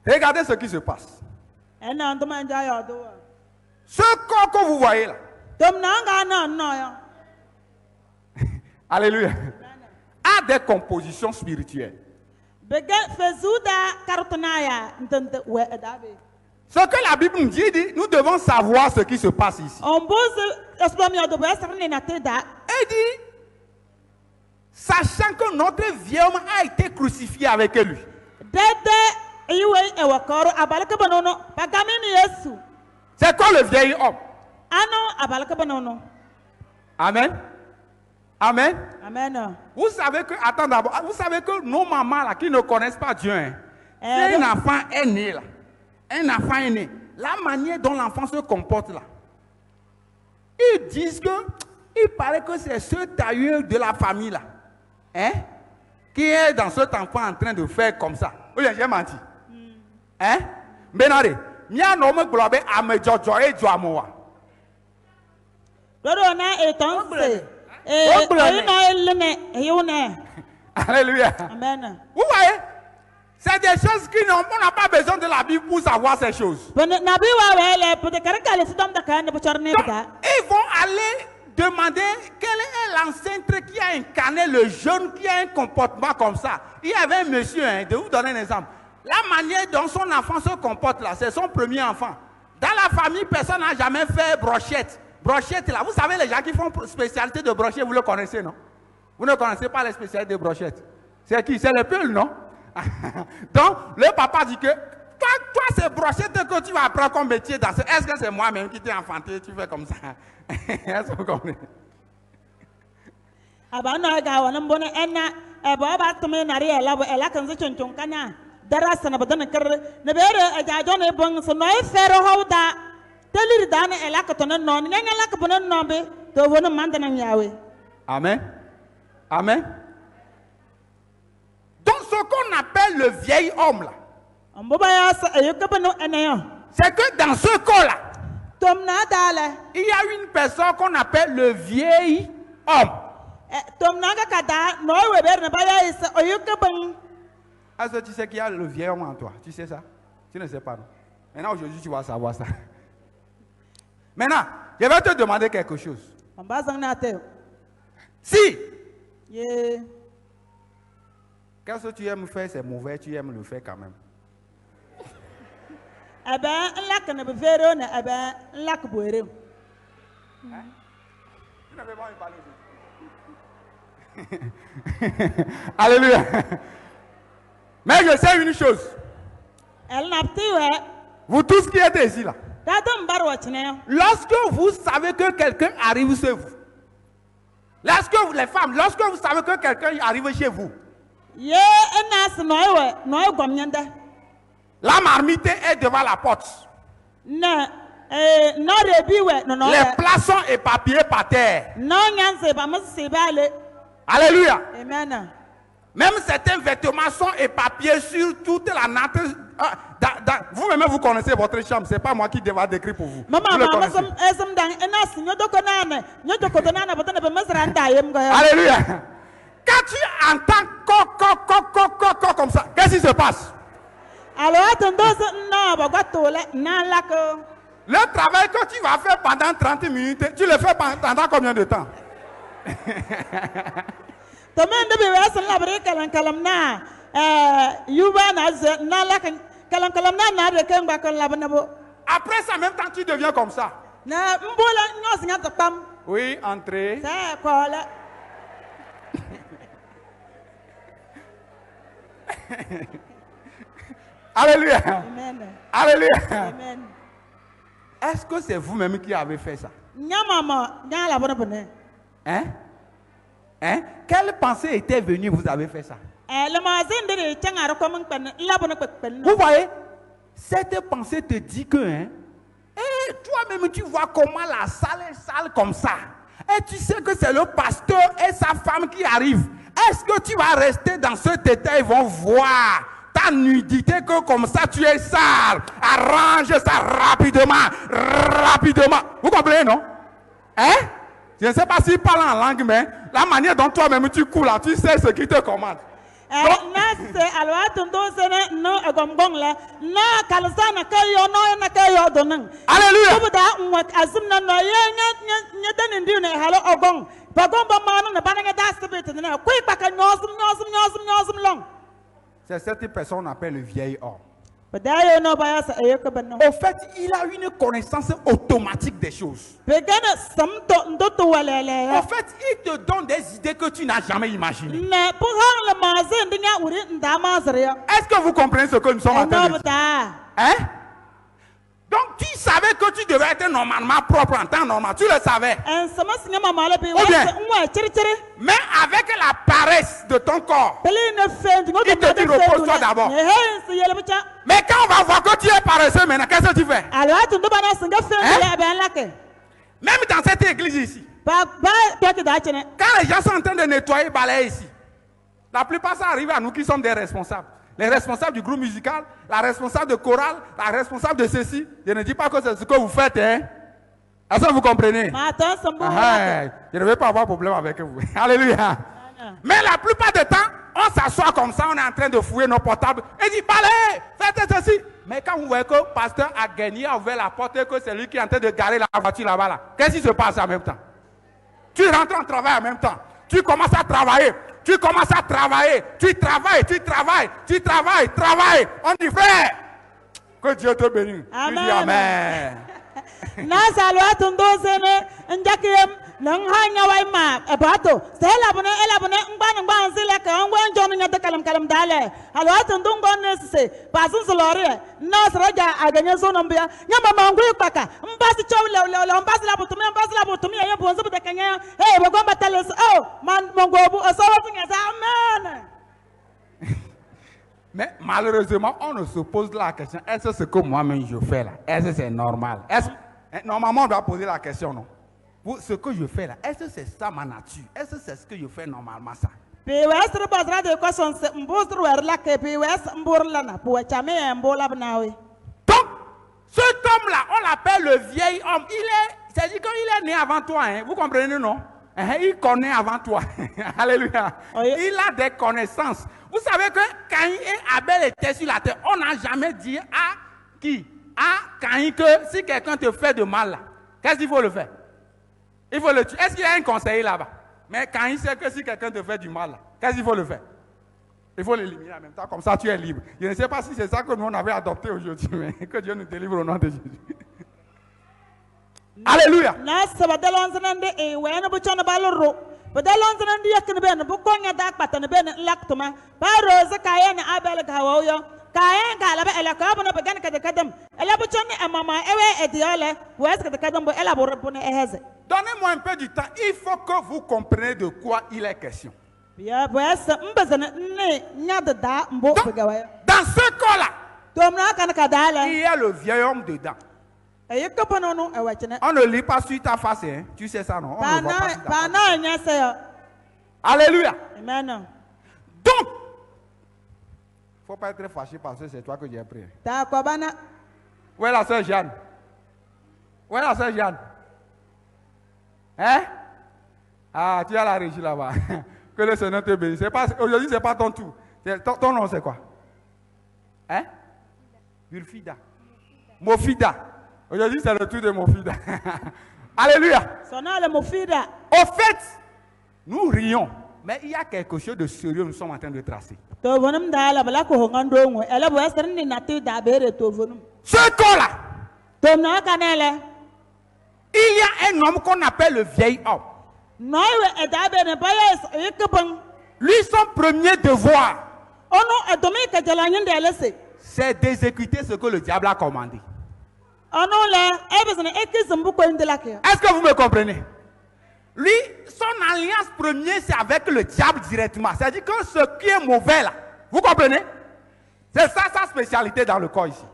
Regardez ce qui se passe. Ce corps que vous voyez là. Alléluia. A des compositions spirituelles. Ce que la Bible nous dit, nous devons savoir ce qui se passe ici. Elle dit, sachant que notre vieil homme a été crucifié avec lui. C'est quoi le vieil homme? Amen. Amen. Amen. Vous savez que, attends d'abord, vous savez que nos mamans là, qui ne connaissent pas Dieu, hein, si un enfant est né là, un enfant est né, la manière dont l'enfant se comporte là, ils disent que, il paraît que c'est ce tailleur de la famille là, hein, qui est dans cet enfant en train de faire comme ça. Oui, j'ai menti. Hein? Benare, mia nomme globe a me jojo e joamoa. Alléluia. Amen. Vous voyez? C'est des choses qui on n'a pas besoin de la Bible pour savoir ces choses. Donc, ils vont aller demander quel est l'ancêtre qui a incarné le jeune qui a un comportement comme ça. Il y avait un monsieur, hein, de vous donner un exemple. La manière dont son enfant se comporte là, c'est son premier enfant. Dans la famille, personne n'a jamais fait brochette. Brochette là, vous savez les gens qui font spécialité de brochette, vous le connaissez, non? Vous ne connaissez pas les spécialités de brochette. C'est qui? C'est le peul, non? Donc, le papa dit que toi c'est brochette que tu vas apprendre comme métier dans ce... Est-ce que c'est moi-même qui t'ai enfanté? Tu fais comme ça. Est-ce que vous comprenez? Darasa na badana kar na bere ajajone bong so noy fero hawda telir dana elaka tonan non nyanya laka bonan nombe to wona mandana yawe. Amen. Amen. Donc ce qu'on appelle le vieil homme là, c'est que dans ce corps là, il y a une personne qu'on appelle le vieil homme. Est-ce que tu sais qu'il y a le vieil homme en toi? Tu sais ça? Tu ne sais pas, non? Maintenant, aujourd'hui, tu vas savoir ça. Maintenant, je vais te demander quelque chose. Si, qu'est-ce que tu aimes faire, c'est mauvais, tu aimes le faire quand même. Hein? Tu n'avais pas envie de parler de... Alléluia. Mais je sais une chose. Vous tous qui êtes ici là. Lorsque vous savez que quelqu'un arrive chez vous. Lorsque vous, les femmes, lorsque vous savez que quelqu'un arrive chez vous. La marmite est devant la porte. Les plats sont éparpillés par terre. Alléluia. Amen. Même certains vêtements sont éparpillés sur toute la natte. Vous-même, vous connaissez votre chambre. Ce n'est pas moi qui devais décrire pour vous. Alléluia. Quand tu entends comme ça, qu'est-ce qui se passe? Le travail que tu vas faire pendant 30 minutes, tu le fais pendant combien de temps? Après ça, même temps, tu deviens comme ça. Oui, entrez. Alléluia. Amen. Alléluia. Amen. Est-ce que c'est vous-même qui avez fait ça? Hein? Hein? Quelle pensée était venue, vous avez fait ça? Vous voyez, cette pensée te dit que Et toi-même, tu vois comment la salle est sale comme ça. Et tu sais que c'est le pasteur et sa femme qui arrivent. Est-ce que tu vas rester dans cet état? Ils vont voir ta nudité que comme ça tu es sale. Arrange ça rapidement. Vous comprenez, non? Hein? Je ne sais pas s'il parle en langue, mais la manière dont toi-même tu coules là, tu sais ce qu'il te commande. Alléluia. C'est cette personne qu'on appelle le vieil homme. Au fait, il a une connaissance automatique des choses. En fait, il te donne des idées que tu n'as jamais imaginées. Est-ce que vous comprenez ce que nous sommes en train de dire? Hein? Donc, tu savais que tu devais être normalement propre en temps normal. Tu le savais. Ou bien, mais avec la paresse de ton corps, il te dit repose-toi d'abord. Mais quand on va voir que tu es paresseux maintenant, qu'est-ce que tu fais? Hein? Même dans cette église ici, quand les gens sont en train de nettoyer, balayer ici, la plupart ça arrive à nous qui sommes des responsables. Les responsables du groupe musical, la responsable de chorale, la responsable de ceci. Je ne dis pas que c'est ce que vous faites, hein. Est-ce que vous comprenez? Je ne vais pas avoir de problème avec vous. Alléluia. Mais la plupart du temps, on s'assoit comme ça, on est en train de fouiller nos portables et dit, allez, faites ceci. Mais quand vous voyez que le pasteur a gagné, a ouvert la porte et que c'est lui qui est en train de garer la voiture là-bas, là, qu'est-ce qui se passe en même temps? Tu rentres en travail en même temps. Tu commences à travailler. Tu commences à travailler. Tu travailles. On dit, frère, que Dieu te bénisse. Tu dis Amen. Nang hanya wai ma ebato sela bune ela bune ngban ngban zile ka ngwan jonu nya de kalam kalam dale halo atundu ngon nese pasun solore na sraja aganya so nombia nya mama ngui kpaka mbasi chawle le mbasi la butumi ya bonzo de kanya eh bo gomba tales oh man mongobu asawa tinga sa amen. Mais malheureusement on ne se pose la question, est-ce que ce que moi-même je fais là, est-ce que c'est normal? Normalement on doit poser la question, non? Ce que je fais là, est-ce que c'est ça ma nature? Est-ce que c'est ce que je fais normalement ça? Donc, cet homme-là, on l'appelle le vieil homme. C'est-à-dire qu'il est né avant toi, hein? Vous comprenez, non? Il connaît avant toi. Alléluia. Il a des connaissances. Vous savez que Caïn et Abel étaient sur la terre. On n'a jamais dit à qui? À Caïn que si quelqu'un te fait de mal, qu'est-ce qu'il faut le faire? Il faut le tuer. Est-ce qu'il y a un conseiller là-bas? Mais quand il sait que si quelqu'un te fait du mal, qu'est-ce qu'il faut le faire? Il faut l'éliminer en même temps, comme ça tu es libre. Je ne sais pas si c'est ça que nous on avait adopté aujourd'hui, mais que Dieu nous délivre au nom de Jésus. Alléluia. Donnez-moi un peu du temps. Il faut que vous compreniez de quoi il est question. Donc, dans ce cas-là, il y a le vieil homme dedans. On ne lit pas sur ta face, hein? Tu sais ça, non? On ne voit pas sur ta face. Alléluia. Amen. Donc, il ne faut pas être fâché parce que c'est toi que j'ai pris. Où est la sœur Jeanne? Où est la sœur Jeanne? Hein? Ah, tu as la régie là-bas. Que le Seigneur te bénisse. Aujourd'hui, ce n'est pas ton tour. Ton nom, c'est quoi? Hein? Wilfida. Mofida. Aujourd'hui, c'est le tour de Mofida. Alléluia. Au fait, nous rions. Mais il y a quelque chose de sérieux que nous sommes en train de tracer. Ce corps-là, il y a un homme qu'on appelle le vieil homme. Lui, son premier devoir, c'est d'exécuter ce que le diable a commandé. Est-ce que vous me comprenez? Lui, son alliance première, c'est avec le diable directement. C'est-à-dire que ce qui est mauvais là, vous comprenez? C'est ça sa spécialité dans le corps ici.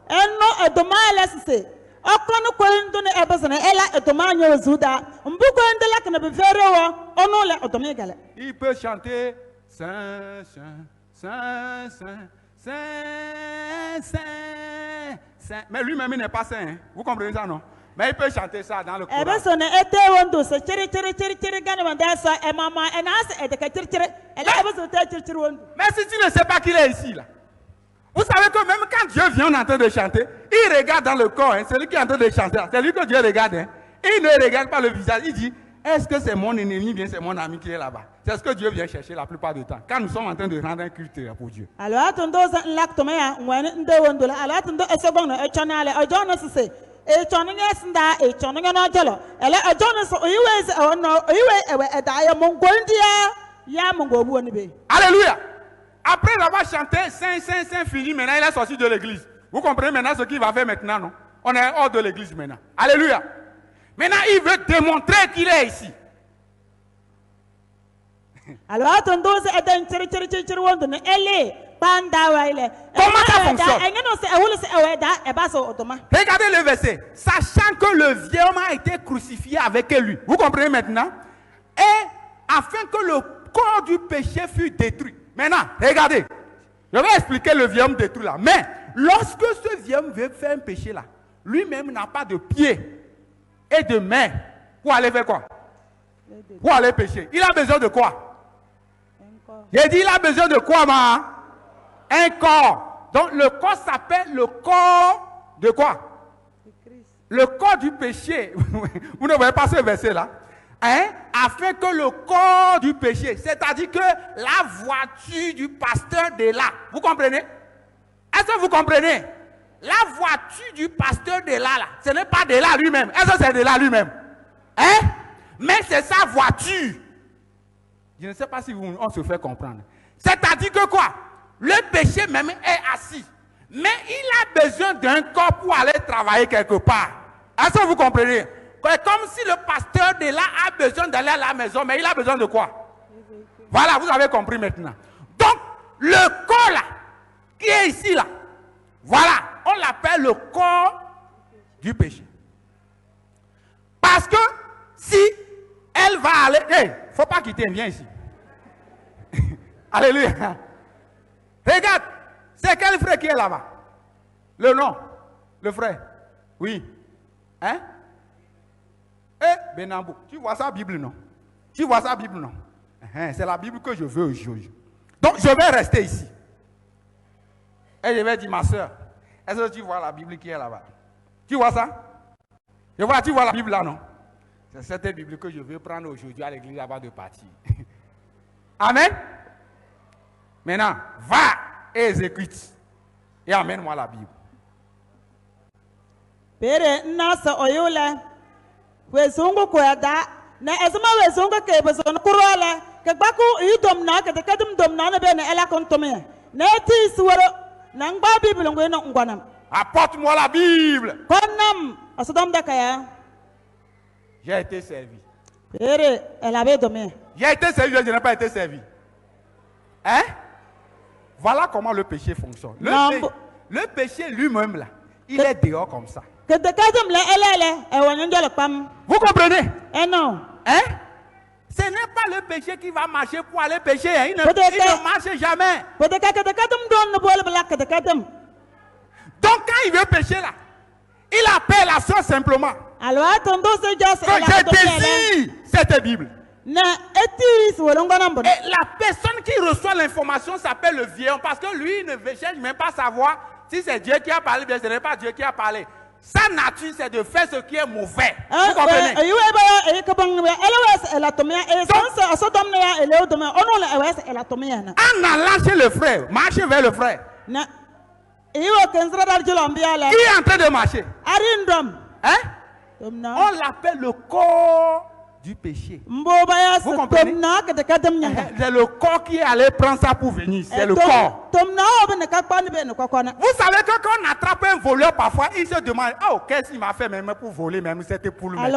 Il peut chanter Saint, Saint, Saint, Saint, Saint, Saint, Saint. Mais lui-même, il n'est pas saint. Hein? Vous comprenez ça, non? Mais il peut chanter ça dans le Coran. Mais si tu ne sais pas qu'il est ici, là. Vous savez que même quand Dieu vient en train de chanter, il regarde dans le corps. Hein, celui qui est en train de chanter, c'est lui que Dieu regarde. Hein. Il ne regarde pas le visage. Il dit, est-ce que c'est mon ennemi ou bien c'est mon ami qui est là-bas? C'est ce que Dieu vient chercher la plupart du temps. Quand nous sommes en train de rendre un culte pour Dieu. Alléluia. Après avoir chanté Saint, Saint, Saint fini, maintenant il est sorti de l'église. Vous comprenez maintenant ce qu'il va faire maintenant, non? On est hors de l'église maintenant. Alléluia. Maintenant il veut démontrer qu'il est ici. Comment ça fonctionne? Regardez le verset. Sachant que le vieil homme a été crucifié avec lui. Vous comprenez maintenant? Et afin que le corps du péché fût détruit. Maintenant, regardez. Je vais expliquer le vieil homme détruit là. Mais lorsque ce vieil homme veut faire un péché là, lui-même n'a pas de pied et de main pour aller faire quoi? Pour aller pécher. Il a besoin de quoi? J'ai dit, il a besoin de quoi, ma? Un corps. Donc, le corps s'appelle le corps de quoi? Le corps du péché. Vous ne voyez pas ce verset-là? Hein? Afin que le corps du péché, c'est-à-dire que la voiture du pasteur de là. Vous comprenez? Est-ce que vous comprenez? La voiture du pasteur de là, ce n'est pas de là lui-même. Est-ce que c'est de là lui-même? Hein? Mais c'est sa voiture. Je ne sais pas si on se fait comprendre. C'est-à-dire que quoi? Le péché même est assis. Mais il a besoin d'un corps pour aller travailler quelque part. Est-ce que vous comprenez? Comme si le pasteur de là a besoin d'aller à la maison, mais il a besoin de quoi? Voilà, vous avez compris maintenant. Donc, le corps là, qui est ici là, voilà, on l'appelle le corps du péché. Parce que si elle va aller, il ne faut pas quitter, viens ici. Alléluia. Regarde, c'est quel frère qui est là-bas? Le nom, le frère. Oui. Hein? Eh, Benambou, tu vois sa Bible, non? Tu vois sa Bible, non? C'est la Bible que je veux aujourd'hui. Donc, je vais rester ici. Et je vais dire, ma soeur, est-ce que tu vois la Bible qui est là-bas? Tu vois ça? Tu vois la Bible là, non? C'est cette Bible que je veux prendre aujourd'hui à l'église avant de partir. Amen? Maintenant, va et exécute. Et amène-moi la Bible. Pere nasa oyola. Wezungu kwada. Na ezuma wezungu ke bezon kurola. Ke baku idomna ke dekadum domna na bene ela kontome. Na ti suwaro na ngba Bible ngweno ngwanam. Apporte-moi la Bible. Konam asodom dakaya. J'ai été servi. Pere elle avait dormi. J'ai été servi, je n'ai pas été servi. Hein? Voilà comment le péché fonctionne. Le péché lui-même, là, il est dehors comme ça. Vous comprenez? Non. Hein? Ce n'est pas le péché qui va marcher pour aller pécher. Hein? Il ne marche jamais. Donc quand il veut pécher là, il appelle la soeur simplement. Je désire cette Bible. Et la personne qui reçoit l'information s'appelle le vieil homme parce que lui ne cherche même pas savoir si c'est Dieu qui a parlé, bien ce n'est pas Dieu qui a parlé. Sa nature c'est de faire ce qui est mauvais. Vous comprenez? En allant chez le frère, marchez vers le frère. Qui est en train de marcher? Hein? On l'appelle le corps du péché. Vous comprenez? C'est le corps qui est allé prendre ça pour venir. C'est le corps. Vous savez que quand on attrape un voleur, parfois, il se demande, oh, qu'est-ce qu'il m'a fait même pour voler, même c'était pour lui. Vous-même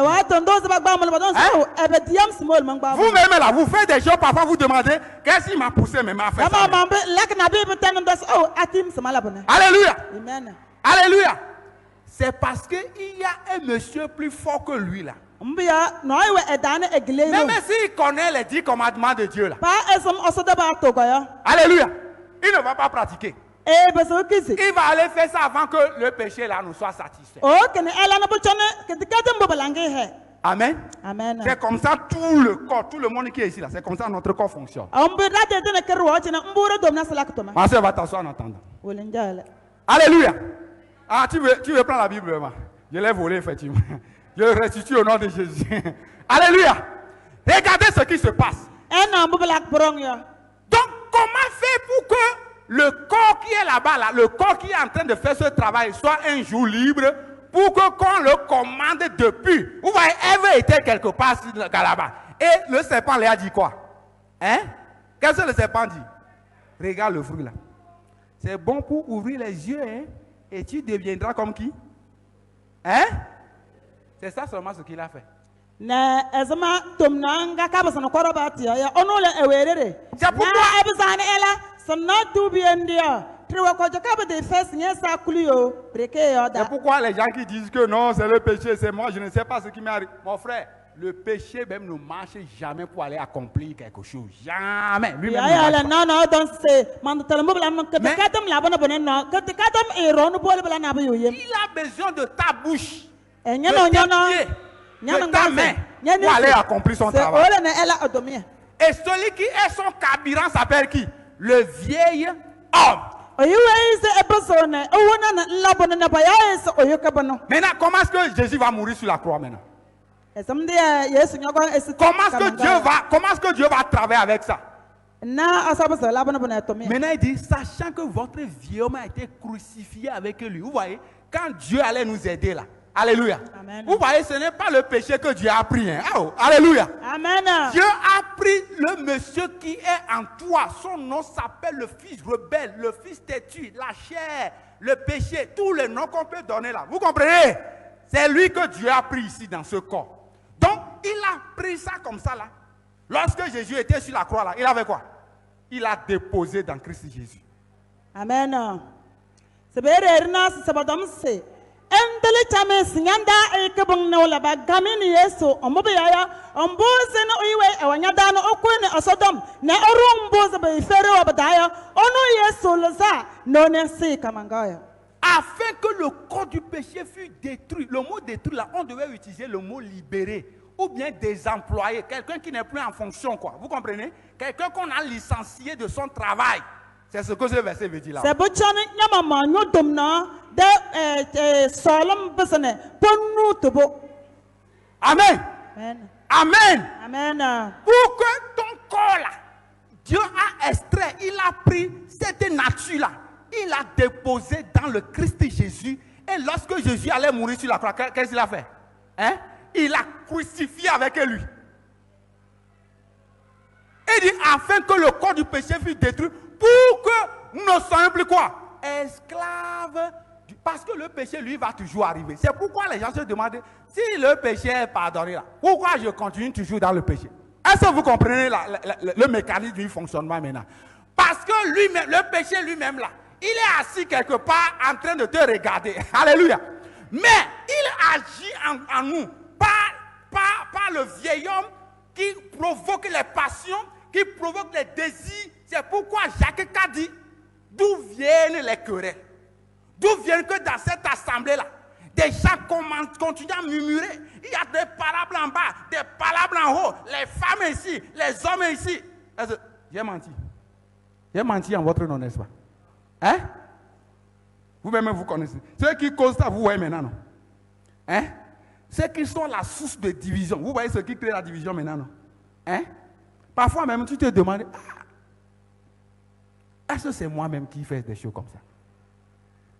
là, vous faites des choses, parfois vous demandez, qu'est-ce qu'il m'a poussé même à faire ça. Alléluia. Alléluia. C'est parce qu'il y a un monsieur plus fort que lui là. Même s'il connaît les 10 commandements de Dieu là. Alléluia. Alléluia. Il ne va pas pratiquer. Il va aller faire ça avant que le péché là nous soit satisfait. Amen. Amen. C'est comme ça tout le corps, tout le monde qui est ici là, c'est comme ça notre corps fonctionne. Ma soeur va t'asseoir en attendant. Alléluia. Ah, tu veux prendre la Bible, moi. Je l'ai volée effectivement. Je le restitue au nom de Jésus. Alléluia. Regardez ce qui se passe. Donc, comment faire pour que le corps qui est là-bas, là, le corps qui est en train de faire ce travail, soit un jour libre, pour que qu'on le commande depuis. Vous voyez, Ève était quelque part là-bas. Et le serpent lui a dit quoi? Hein? Qu'est-ce que le serpent dit? Regarde le fruit là. C'est bon pour ouvrir les yeux, hein? Et tu deviendras comme qui? Hein? C'est ça seulement ce qu'il a fait. C'est pourquoi les gens qui disent que non, c'est le péché, c'est moi, je ne sais pas ce qui m'arrive. Mon frère, le péché même ne marche jamais pour aller accomplir quelque chose. Jamais. Lui-même il a besoin de ta bouche, de ta main, pour aller accomplir son travail. Et celui qui est son carburant s'appelle qui? Le vieil homme. Maintenant, comment est-ce que Jésus va mourir sur la croix maintenant? Comment est-ce que Dieu va travailler avec ça? Maintenant, il dit, sachant que votre vieux homme a été crucifié avec lui. Vous voyez, quand Dieu allait nous aider là, alléluia. Amen. Vous voyez, ce n'est pas le péché que Dieu a pris. Hein? Oh, alléluia. Amen. Dieu a pris le monsieur qui est en toi. Son nom s'appelle le fils rebelle, le fils têtu, la chair, le péché, tous les noms qu'on peut donner là. Vous comprenez? C'est lui que Dieu a pris ici dans ce corps. Donc, il a pris ça comme ça là. Lorsque Jésus était sur la croix là, il avait quoi? Il a déposé dans Christ Jésus. Amen. C'est bien, afin que le corps du péché fût détruit. Le mot détruit là, on devait utiliser le mot libéré ou bien désemployé, quelqu'un qui n'est plus en fonction, quoi. Vous comprenez? Quelqu'un qu'on a licencié de son travail. C'est ce que ce verset veut dire là. Amen. Amen. Amen. Pour que ton corps là, Dieu a extrait, il a pris cette nature là, il a déposé dans le Christ Jésus. Et lorsque Jésus allait mourir sur la croix, qu'est-ce qu'il a fait? Hein? Il a crucifié avec lui. Il dit afin que le corps du péché fût détruit, pour que nous ne soyons plus quoi? Esclaves. Parce que le péché, lui, va toujours arriver. C'est pourquoi les gens se demandent, si le péché est pardonné là, pourquoi je continue toujours dans le péché? Est-ce que vous comprenez le mécanisme du fonctionnement maintenant? Parce que lui-même, le péché lui-même là, il est assis quelque part en train de te regarder. Alléluia. Mais il agit en nous par le vieil homme qui provoque les passions, qui provoque les désirs. C'est pourquoi Jacques a dit, d'où viennent les querelles? D'où viennent que dans cette assemblée-là, des gens continuent à murmurer. Il y a des parables en bas, des parables en haut, les femmes ici, les hommes ici. J'ai menti. J'ai menti en votre nom, n'est-ce pas? Hein? Vous-même, vous connaissez. Ceux qui causent ça, vous voyez maintenant, non? Hein? Ceux qui sont la source de division. Vous voyez ce qui crée la division maintenant, non? Hein? Parfois même, tu te demandes, est-ce que c'est moi-même qui fais des choses comme ça?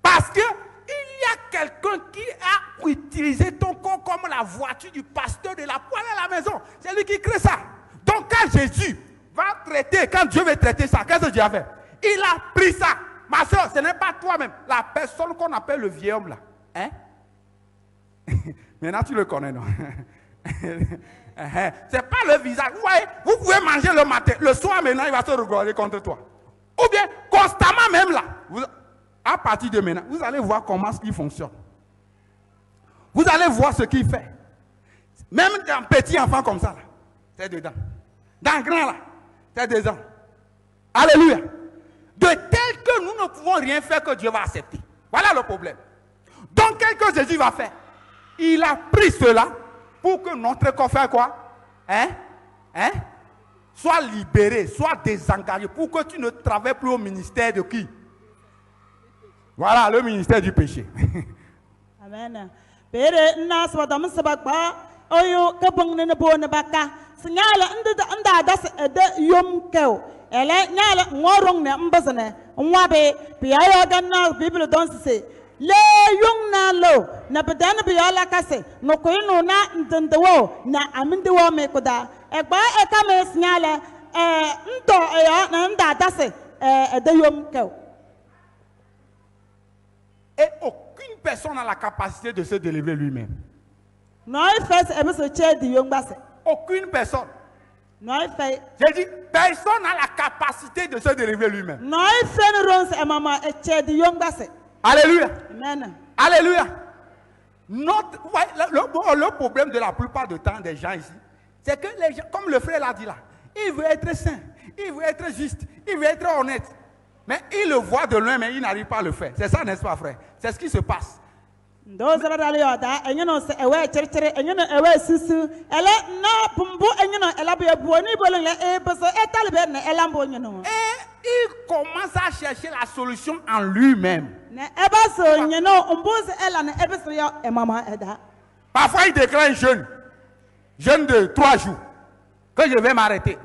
Parce qu'il y a quelqu'un qui a utilisé ton corps comme la voiture du pasteur de la poêle à la maison. C'est lui qui crée ça. Donc quand Jésus va traiter, quand Dieu veut traiter ça, qu'est-ce que Dieu a fait? Il a pris ça. Ma soeur, ce n'est pas toi-même, la personne qu'on appelle le vieil homme là. Hein? Maintenant tu le connais, non? C'est pas le visage. Vous voyez, vous pouvez manger le matin, le soir maintenant il va se regarder contre toi. Ou bien constamment même là. À partir de maintenant, vous allez voir comment il fonctionne. Vous allez voir ce qu'il fait. Même un petit enfant comme ça, c'est dedans. Dans un grand là, c'est dedans. Alléluia. De tel que nous ne pouvons rien faire que Dieu va accepter. Voilà le problème. Donc, qu'est-ce que Jésus va faire? Il a pris cela pour que notre corps fasse quoi? Soit libéré, soit désengagé, pour que tu ne travailles plus au ministère de qui? Voilà, le ministère du péché. Amen. Pere nas wadam sabakba oyo kabong ne bo ne baka signala nda das de yom kew ele nyala ngorong ne mbasane nwabe piayo ganna bible don se le yung na lo na bedan biala kase no koino na ndendewo na amindewo me koda egba e kame signala ndo ya na nda das de yom kew. Et aucune personne n'a la capacité de se délivrer lui-même. Aucune personne. J'ai dit, personne n'a la capacité de se délivrer lui-même. Alléluia. Amen. Alléluia. Le problème de la plupart du temps des gens ici, c'est que les gens, comme le frère l'a dit là, il veut être saint, il veut être juste, il veut être honnête. Mais il le voit de loin, mais il n'arrive pas à le faire. C'est ça, n'est-ce pas, frère? C'est ce qui se passe. Et il commence à chercher la solution en lui-même. Parfois, il déclare un jeûne de 3 jours, que je vais m'arrêter.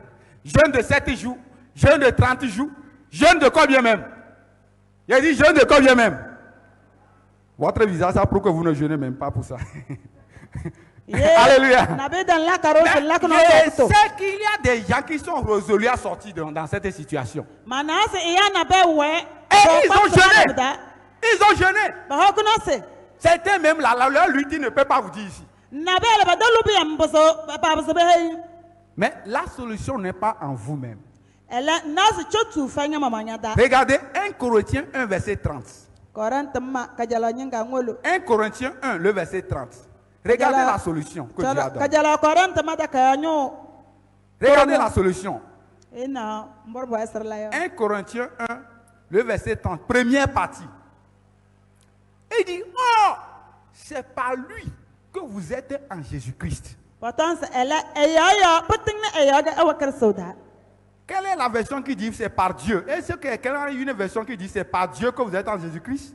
Jeûne de 7 jours, jeûne de 30 jours. Jeûne de combien même? Il a dit jeûne de combien même? Votre visage, ça prouve que vous ne jeûnez même pas pour ça. Alléluia. Je sais qu'il y a des gens qui sont résolus à sortir dans cette situation. Et ils ont jeûné. Ils ont jeûné. Certains même, leur lutte ne peut pas vous dire ici. Mais la solution n'est pas en vous-même. Regardez 1 Corinthiens 1 verset 30. 1 Corinthiens 1 le verset 30. Regardez la solution que Dieu a donnée. Regardez la solution. 1 Corinthiens 1 le verset 30. Première partie. Il dit, oh, c'est par lui que vous êtes en Jésus-Christ. Quelle est la version qui dit c'est par Dieu? Est-ce que quelqu'un a une version qui dit c'est par Dieu que vous êtes en Jésus-Christ?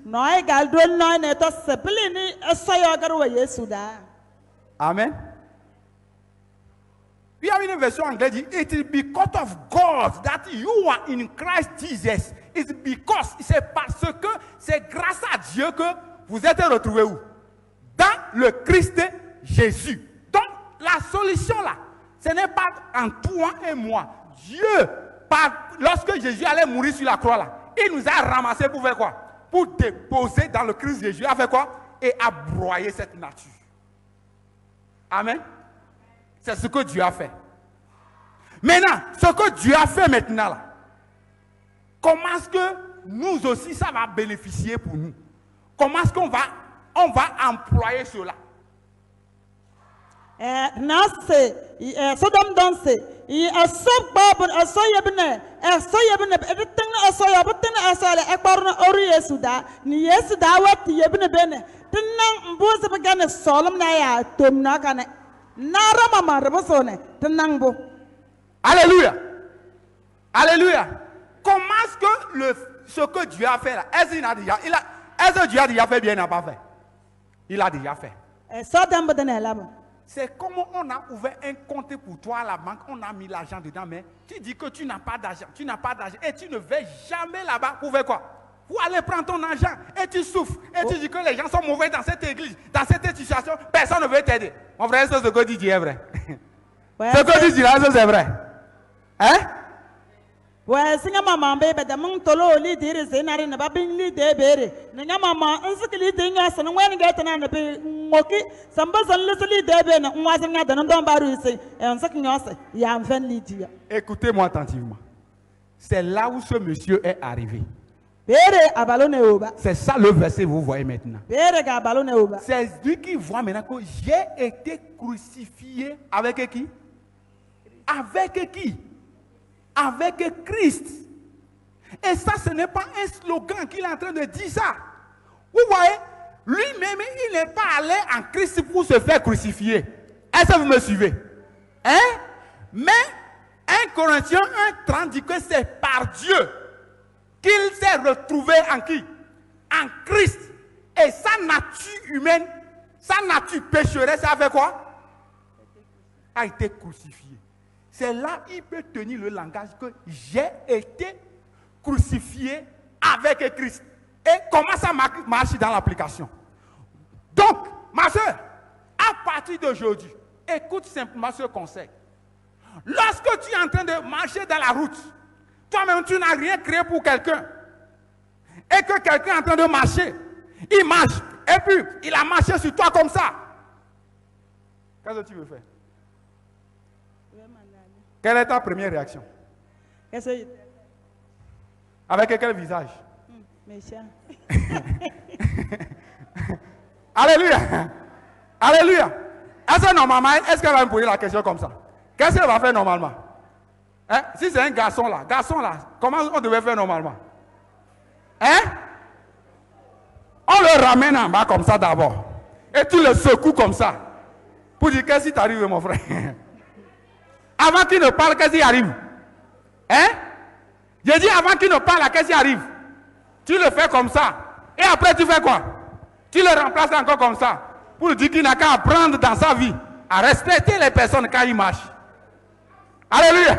Amen. Il y a une version anglaise qui dit it is because of God that you are in Christ Jesus. It's because, c'est parce que c'est grâce à Dieu que vous êtes retrouvés où? Dans le Christ Jésus. Donc la solution là, ce n'est pas en toi et moi. Dieu, lorsque Jésus allait mourir sur la croix là, il nous a ramassés pour faire quoi? Pour déposer dans le Christ Jésus, à faire quoi? Et à broyer cette nature. Amen. C'est ce que Dieu a fait. Maintenant, ce que Dieu a fait maintenant là, comment est-ce que nous aussi ça va bénéficier pour nous? Comment est-ce qu'on va employer cela? Sodom danse asop babon asoyebne everything asoyabten asole ekbarno ori yesuda ni yesuda wati yebne bene tinang mbuze begane solom na ya tomna kana nara mama rebosone tinang bo. Alléluia. Alléluia. Comment est-ce que ce que Dieu a fait là, est-ce que Dieu a déjà fait bien, il n'a pas fait? Il a déjà fait. C'est comme on a ouvert un compte pour toi à la banque, on a mis l'argent dedans, mais tu dis que tu n'as pas d'argent, et tu ne vas jamais là-bas pour faire quoi? Pour aller prendre ton argent, et tu souffres, et tu dis que les gens sont mauvais dans cette église, dans cette situation, personne ne veut t'aider. Mon frère, est-ce que ce que tu dis est vrai? Ce que tu dis là, c'est vrai. Hein? Ouais, si maman bébé de mon tolo li dire zenari na babin li de bere. Na maman unsikili de ngasa na wen gata na be ngoki samba zan le li de be na nwa zan ngada na don baru ise e unsak ngasa ya amfen li dia. Écoutez-moi attentivement. C'est là où ce monsieur est arrivé. C'est ça le verset que vous voyez maintenant. C'est lui qui voit maintenant que j'ai été crucifié avec qui? Avec qui? Avec Christ. Et ça, ce n'est pas un slogan qu'il est en train de dire ça. Vous voyez, lui-même, il n'est pas allé en Christ pour se faire crucifier. Est-ce que vous me suivez? Hein? Mais 1 Corinthiens 1:30 dit que c'est par Dieu qu'il s'est retrouvé en qui? En Christ. Et sa nature humaine, sa nature pécheresse, ça a fait quoi? A été crucifié. C'est là qu'il peut tenir le langage que j'ai été crucifié avec Christ. Et comment ça marche dans l'application? Donc, ma soeur, à partir d'aujourd'hui, écoute simplement ce conseil. Lorsque tu es en train de marcher dans la route, toi-même tu n'as rien créé pour quelqu'un, et que quelqu'un est en train de marcher, il marche, et puis il a marché sur toi comme ça. Qu'est-ce que tu veux faire? Quelle est ta première réaction? Avec quel visage? Alléluia. Alléluia. Est-ce que normalement, est-ce qu'elle va me poser la question comme ça? Qu'est-ce qu'elle va faire normalement? Hein? Si c'est un garçon là, comment on devait faire normalement? Hein? On le ramène en bas comme ça d'abord. Et tu le secoues comme ça. Pour dire qu'est-ce qui t'arrive mon frère? Avant qu'il ne parle, qu'est-ce qui arrive? Hein? J'ai dit avant qu'il ne parle, qu'est-ce qui arrive? Tu le fais comme ça. Et après tu fais quoi? Tu le remplaces encore comme ça. Pour dire qu'il n'a qu'à apprendre dans sa vie à respecter les personnes quand il marche. Alléluia.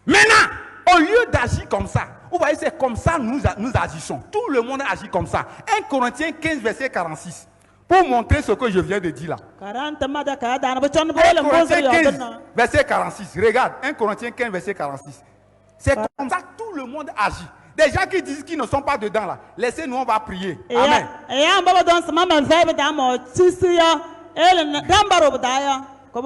Maintenant, au lieu d'agir comme ça, vous voyez, c'est comme ça nous agissons. Tout le monde agit comme ça. 1 Corinthiens 15, verset 46. Pour montrer ce que je viens de dire là. 1 Corinthiens 15, verset 46. Regarde, 1 Corinthiens 15, verset 46. C'est comme ça que tout le monde agit. Des gens qui disent qu'ils ne sont pas dedans là, laissez-nous, on va prier. Amen. Ce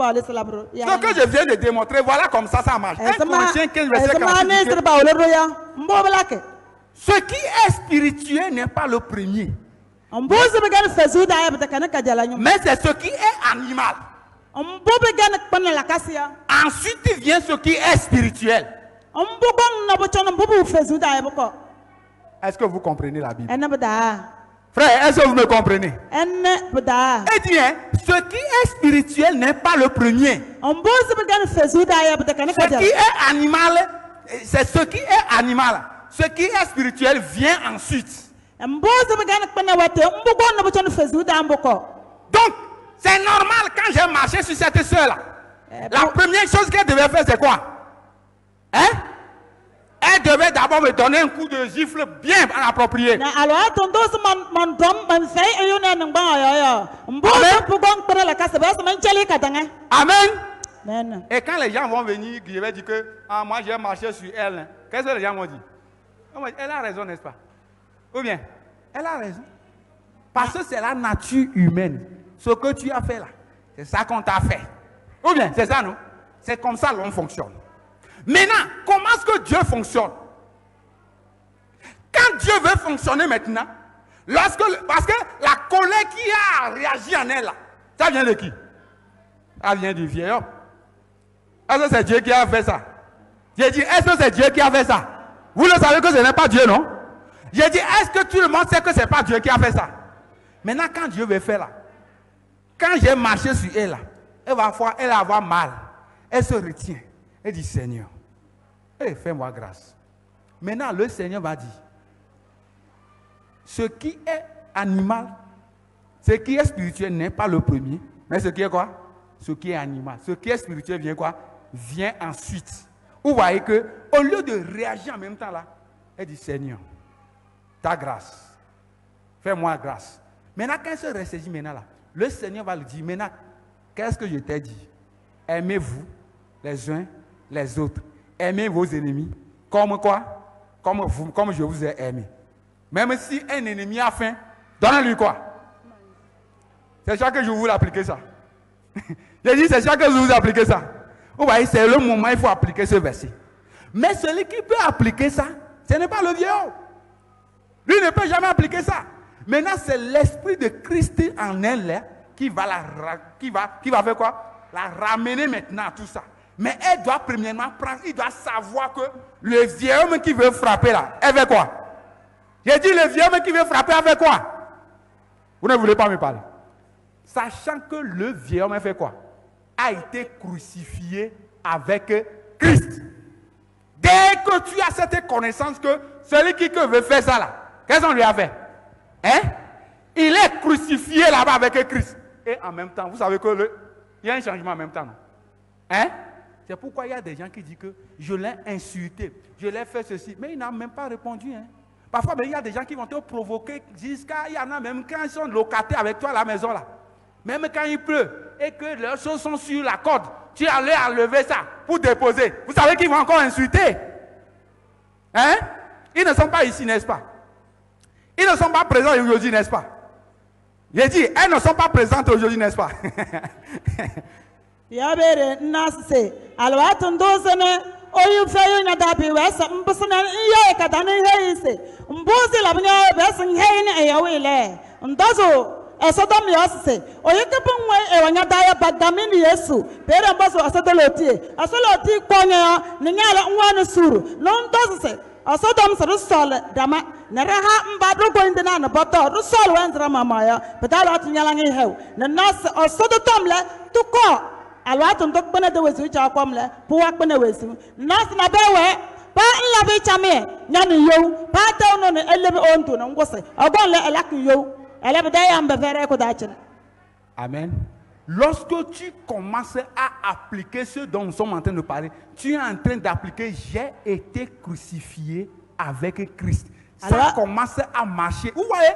que je viens de démontrer, voilà comme ça marche. 1 Corinthiens 15, verset 46. Ce qui est spirituel n'est pas le premier. Mais c'est ce qui est animal. Ensuite vient ce qui est spirituel. Est-ce que vous comprenez la Bible? Frère, est-ce que vous me comprenez? Eh bien, ce qui est spirituel n'est pas le premier. Ce qui est animal, c'est ce qui est animal. Ce qui est spirituel vient ensuite. Donc, c'est normal quand j'ai marché sur cette soeur-là. La première chose qu'elle devait faire, c'est quoi? Hein? Elle devait d'abord me donner un coup de gifle bien approprié. Amen. Et quand les gens vont venir, je vais dire que moi j'ai marché sur elle. Qu'est-ce que les gens vont dire? Elle a raison, n'est-ce pas? Ou bien, elle a raison. Parce que c'est la nature humaine. Ce que tu as fait là, c'est ça qu'on t'a fait. Ou bien, c'est ça, non? C'est comme ça l'homme fonctionne. Maintenant, comment est-ce que Dieu fonctionne? Quand Dieu veut fonctionner maintenant, parce que la colère qui a réagi en elle, là, ça vient de qui? Ça vient du vieil homme. Est-ce que c'est Dieu qui a fait ça? J'ai dit, est-ce que c'est Dieu qui a fait ça? Vous le savez que ce n'est pas Dieu, non? J'ai dit, est-ce que tout le monde sait que ce n'est pas Dieu qui a fait ça? Maintenant, quand Dieu veut faire là, quand j'ai marché sur elle là, elle va avoir mal. Elle se retient. Elle dit, Seigneur, fais-moi grâce. Maintenant, le Seigneur va dire, ce qui est animal, ce qui est spirituel n'est pas le premier, mais ce qui est quoi? Ce qui est animal. Ce qui est spirituel vient quoi? Vient ensuite. Vous voyez que, au lieu de réagir en même temps là, elle dit, Seigneur, ta grâce, fais-moi grâce. Maintenant, quand elle se ressaisit maintenant là, le Seigneur va lui dire, maintenant, qu'est-ce que je t'ai dit? Aimez-vous les uns les autres. Aimez vos ennemis. Comme quoi? Comme je vous ai aimé. Même si un ennemi a faim, donnez-lui quoi? C'est chaque jour vous l'appliquez ça. J'ai dit, c'est chaque jour vous appliquez ça. Vous voyez, c'est le moment où il faut appliquer ce verset. Mais celui qui peut appliquer ça, Ce n'est pas le vieillard. Lui ne peut jamais appliquer ça. Maintenant, c'est l'esprit de Christ en elle là, qui va faire quoi? La ramener maintenant à tout ça. Mais elle doit premièrement prendre, il doit savoir que le vieux homme qui veut frapper là, elle fait quoi? J'ai dit le vieux homme qui veut frapper, elle fait quoi? Vous ne voulez pas me parler. Sachant que le vieux homme fait quoi? A été crucifié avec Christ. Dès que tu as cette connaissance que celui qui veut faire ça là, qu'est-ce qu'on lui a fait? Hein? Il est crucifié là-bas avec Christ. Et en même temps, vous savez que il y a un changement en même temps. Non? Hein? C'est pourquoi il y a des gens qui disent que je l'ai insulté, je l'ai fait ceci, mais il n'a même pas répondu. Hein? Parfois, il y a des gens qui vont te provoquer jusqu'à, il y en a même quand ils sont locataires avec toi à la maison là. Même quand il pleut et que leurs choses sont sur la corde, tu as l'air à lever ça pour déposer. Vous savez qu'ils vont encore insulter. Hein? Ils ne sont pas ici, n'est-ce pas? Ils ne sont pas présents aujourd'hui, n'est-ce pas? J'ai dit, elles ne sont pas présentes aujourd'hui, n'est-ce pas? Yabere nase alwatundosene oyu feyo nyadabi wesa mbusana iye kadane heise mbuzi labnya besin heine eyawile ndozo esodom yose oyekebunwe ewanyadaya bagamini yesu pere mbaso asoloti konyo ninyala nwana suru nondose asodom sarusole dama naraha mbadro goindena na boto rusol wenzra mamaya pedalo tinyalangi hew na nas asodotomle tuko alwatu ndok bana de wesu cha kwamle puwak bana wesu nas na bewe ba nlabe chame nyani yow ba tawno ne elebe onto na ngose agon le elak yow elebe da yamba fere ko da chine. Amen. Lorsque tu commences à appliquer ce dont nous sommes en train de parler, tu es en train d'appliquer j'ai été crucifié avec Christ. Ça commence à marcher. Vous voyez?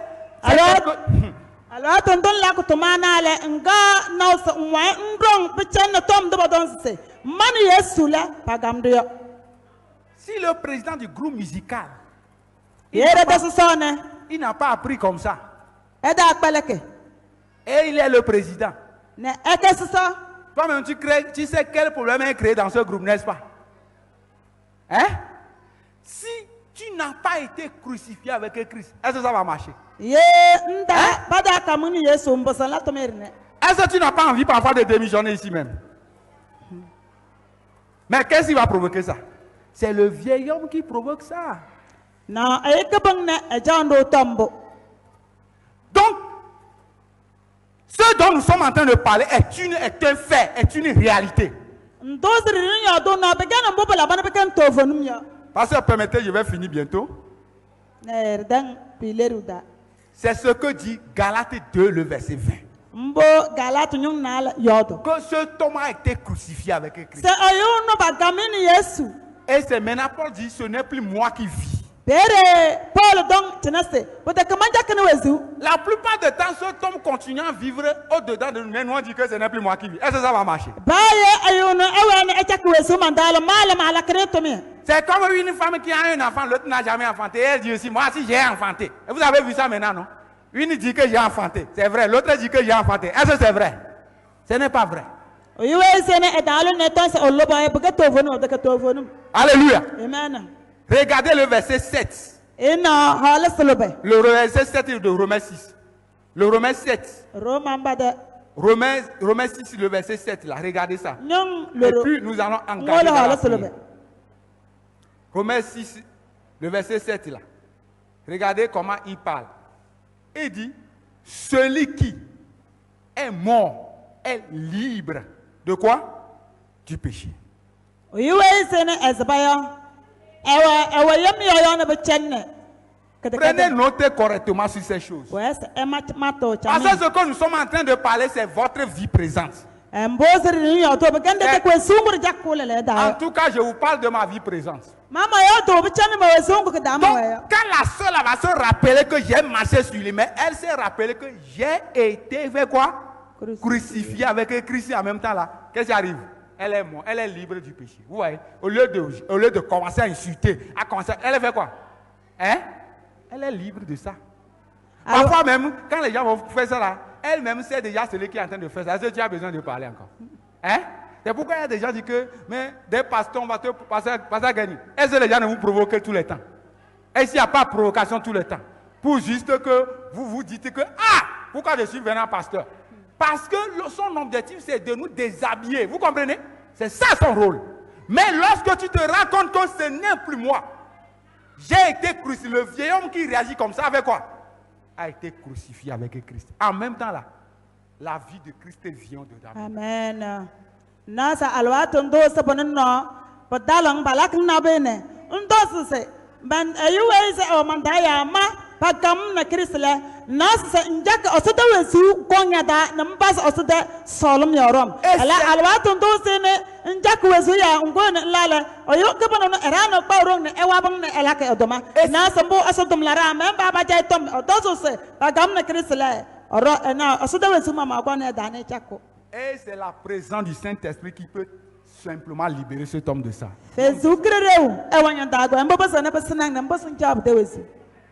Alors, tonton la kutumana le nga na so nwa ndong bechen tom do badon se mani yesu la pagamdo. Si le président du groupe musical il n'a pas appris comme ça. Et il est le président. Toi-même tu sais quel problème est créé dans ce groupe, n'est-ce pas? Hein? Si tu n'as pas été crucifié avec Christ, est-ce que ça va marcher? Est-ce que tu n'as pas envie parfois de démissionner ici même? Mais qu'est-ce qui va provoquer ça? C'est le vieil homme qui provoque ça. Donc, ce dont nous sommes en train de parler est un fait, est une réalité. Pasteur, permettez, je vais finir bientôt. C'est ce que dit Galates 2, le verset 20. Que ce homme a été crucifié avec Christ. Et c'est maintenant Paul dit, ce n'est plus moi qui vis. La plupart du temps, cet homme continue à vivre au-dedans de nous, mais nous on dit que ce n'est plus moi qui vis. Est-ce que ça va marcher? C'est comme une femme qui a un enfant, l'autre n'a jamais enfanté. Elle dit aussi, moi aussi j'ai enfanté. Et vous avez vu ça maintenant, non? Une dit que j'ai enfanté, c'est vrai. L'autre dit que j'ai enfanté. Est-ce que c'est vrai? Ce n'est pas vrai. Alléluia. Amen. Regardez le verset 7. Le verset 7 de Romains 6. Le Romains 7. Romains 6, le verset 7 là. Regardez ça. Et puis nous allons engager dans la prière. Romains 6, le verset 7 là. Regardez comment il parle. Il dit, celui qui est mort est libre de quoi? Du péché. Prenez note correctement sur ces choses. Parce que ce que nous sommes en train de parler, c'est votre vie présente. En tout cas, je vous parle de ma vie présente. Donc, quand la soeur va se rappeler que j'ai marché sur lui, mais elle s'est rappelée que j'ai été fait quoi? Crucifié avec Christ en même temps là. Qu'est-ce qui arrive? Elle est morte, elle est libre du péché. Vous voyez? Au lieu de commencer à insulter, elle fait quoi? Hein? Elle est libre de ça. Parfois même, quand les gens vont faire ça là, elle-même sait déjà celui qui est en train de faire ça. Est-ce que tu as besoin de parler encore? Hein? C'est pourquoi il y a des gens qui disent que mais des pasteurs, on va te passer à gagner. Est-ce que les gens ne vous provoquent tout le temps? Et s'il n'y a pas de provocation tout le temps, pour juste que vous vous dites que, pourquoi je suis venu pasteur? Parce que son objectif, c'est de nous déshabiller. Vous comprenez? C'est ça son rôle. Mais lorsque tu te rends compte que ce n'est plus moi, j'ai été crucifié. Le vieil homme qui réagit comme ça, avec quoi? A été crucifié avec Christ. En même temps, là, la vie de Christ vient dedans. Amen. Nasa alwatun do sabono, padalang balak nabene. Undo se ban ayuwe se o mandaya ma pagam na Christle. Nasa njak osoda wesu konyada nambas osoda solom yorom. Ala alwatun do sene njak wesu ya ngone lala. Oyo kebano erano bawrong ne ewabang ne elake odoma. Nasa mbo asodum lara memba ba jay tom odoso se pagam na Christle. Et c'est la présence du Saint-Esprit qui peut simplement libérer cet homme de ça.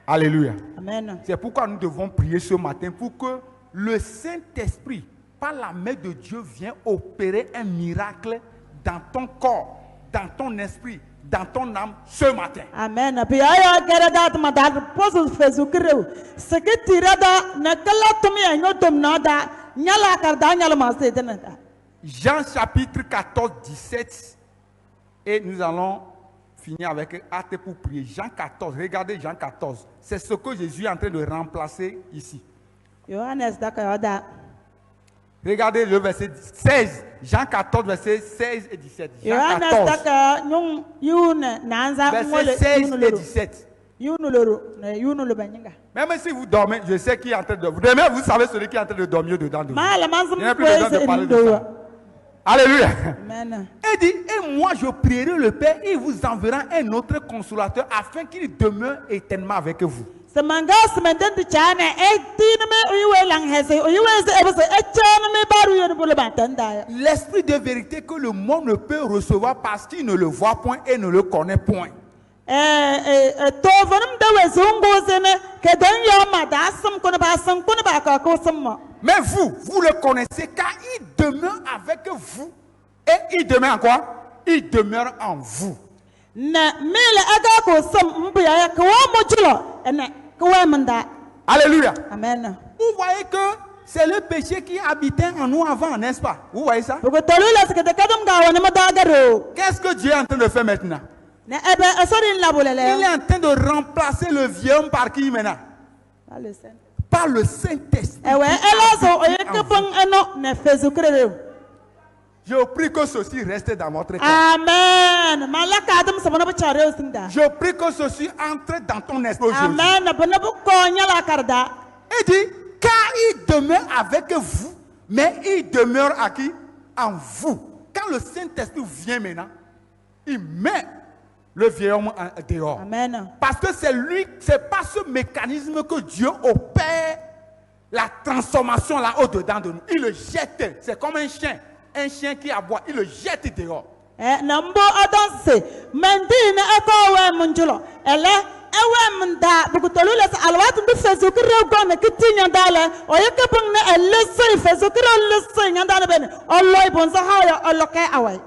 Alléluia. Amen. C'est pourquoi nous devons prier ce matin pour que le Saint-Esprit, par la main de Dieu, vienne opérer un miracle dans ton corps, dans ton esprit, dans ton âme ce matin. Amen. Jean chapitre 14, 17. Et nous allons finir avec acte pour prier. Jean 14. Regardez Jean 14. C'est ce que Jésus est en train de remplacer ici. Regardez le verset 16. Jean 14, verset 16 et 17. Jean 14, verset 16 et 17. Même si vous dormez, je sais qui est en train de dormir. Vous savez celui qui est en train de dormir dedans de vous. Il n'y a plus besoin de parler de ça. Alléluia. Et dit, et moi je prierai le Père, il vous enverra un autre consolateur afin qu'il demeure éternellement avec vous. L'esprit de vérité que le monde ne peut recevoir parce qu'il ne le voit point et ne le connaît point. Mais vous le connaissez car il demeure avec vous. Et il demeure en quoi? Il demeure en vous. Alléluia. Amen. Vous voyez que c'est le péché qui habitait en nous avant, n'est-ce pas? Vous voyez ça? Qu'est-ce que Dieu est en train de faire maintenant? Il est en train de remplacer le vieux homme par qui maintenant? Par le Saint-Esprit. Je prie que ceci reste dans votre cœur. Amen. Je prie que ceci entre dans ton esprit aujourd'hui. Il dit, car il demeure avec vous, mais il demeure à qui? En vous. Quand le Saint-Esprit vient maintenant, il met le vieil homme dehors. Amen. Parce que c'est lui, c'est pas ce mécanisme que Dieu opère la transformation là au-dedans de nous. Il le jette. C'est comme un chien qui aboie, il le jette dehors.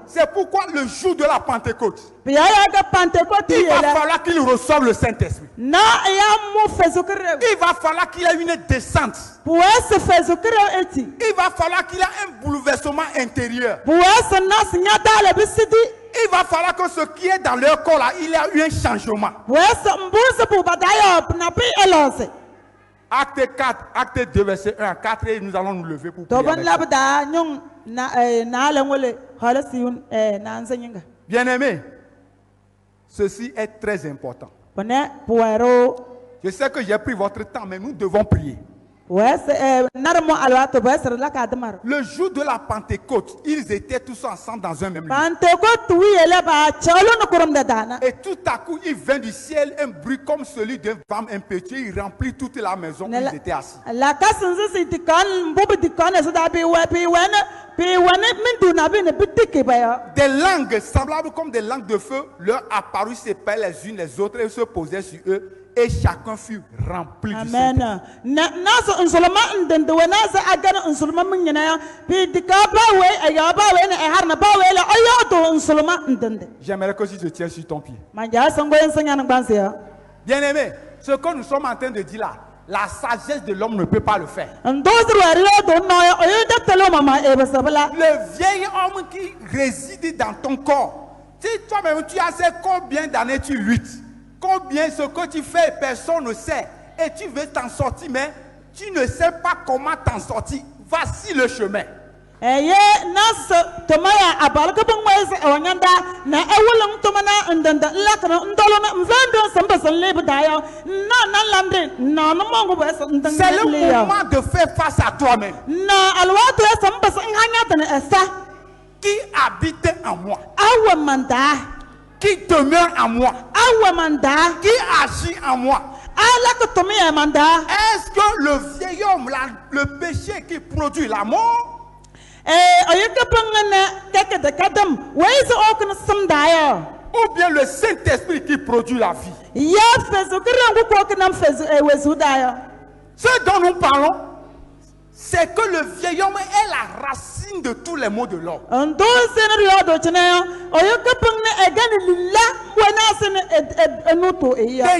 C'est pourquoi le jour de la Pentecôte, il va falloir qu'il reçoive le Saint-Esprit. Il va falloir qu'il ait une descente. Il va falloir qu'il ait un bouleversement intérieur. Il va falloir que ce qui est dans leur corps là, il y a eu un changement. Acte 4, acte 2, verset 1 à 4, et nous allons nous lever pour prier. Bien-aimés, ceci est très important. Je sais que j'ai pris votre temps, mais nous devons prier. Le jour de la Pentecôte, ils étaient tous ensemble dans un même lieu. Et tout à coup, il vint du ciel un bruit comme celui d'une femme impétueuse. Il remplit toute la maison où ils étaient assis. Des langues semblables comme des langues de feu leur apparurent séparées les unes les autres et se posaient sur eux. Et chacun fut rempli du Saint-Esprit. J'aimerais que si je tiens sur ton pied. Bien-aimé, ce que nous sommes en train de dire là, la sagesse de l'homme ne peut pas le faire. Le vieil homme qui réside dans ton corps, si toi-même tu as sais combien d'années tu luttes, combien ce que tu fais, personne ne sait, et tu veux t'en sortir, mais tu ne sais pas comment t'en sortir. Voici le chemin. Eye nas tomaya abal ko bang wais awanyanda na ewulang tomana ndanda lakana ndolo na mvendo samba sanle badayo na lambe na mongo wes ndanga. C'est le moment de faire face à toi-même. Na alwatu samba sanganya tane esa qui habite en moi. Awamanda Qui demeure en moi. Awamanda Qui agit en moi. Alaka tomaya manda. Est-ce que le vieil homme là, le péché qui produit la mort? Ou bien le Saint-Esprit qui produit la vie. Ce dont nous parlons, c'est que le vieil homme est la racine de tous les maux de l'homme. Des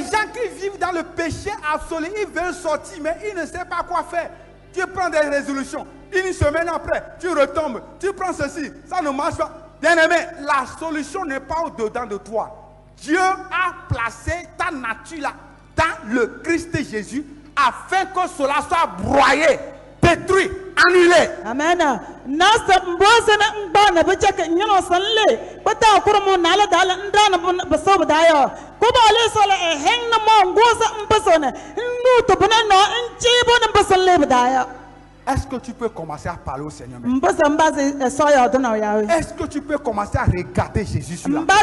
gens qui vivent dans le péché absolu, ils veulent sortir, mais ils ne savent pas quoi faire. Tu prends des résolutions. Une semaine après, tu retombes, tu prends ceci, ça ne marche pas. Bien-aimé, la solution n'est pas au-dedans de toi. Dieu a placé ta nature là dans le Christ Jésus afin que cela soit broyé, détruit, annulé. Amen. Nasa mbosana mbana bachaka nyano sanle bata kurumu nala dala ndana basoba dayo kuba ale sala heng na mo ngosa mbasona nuto banano nchibo na basanle badayo. Est-ce que tu peux commencer à parler au Seigneur? Est-ce que tu peux commencer à regarder Jésus sur la croix?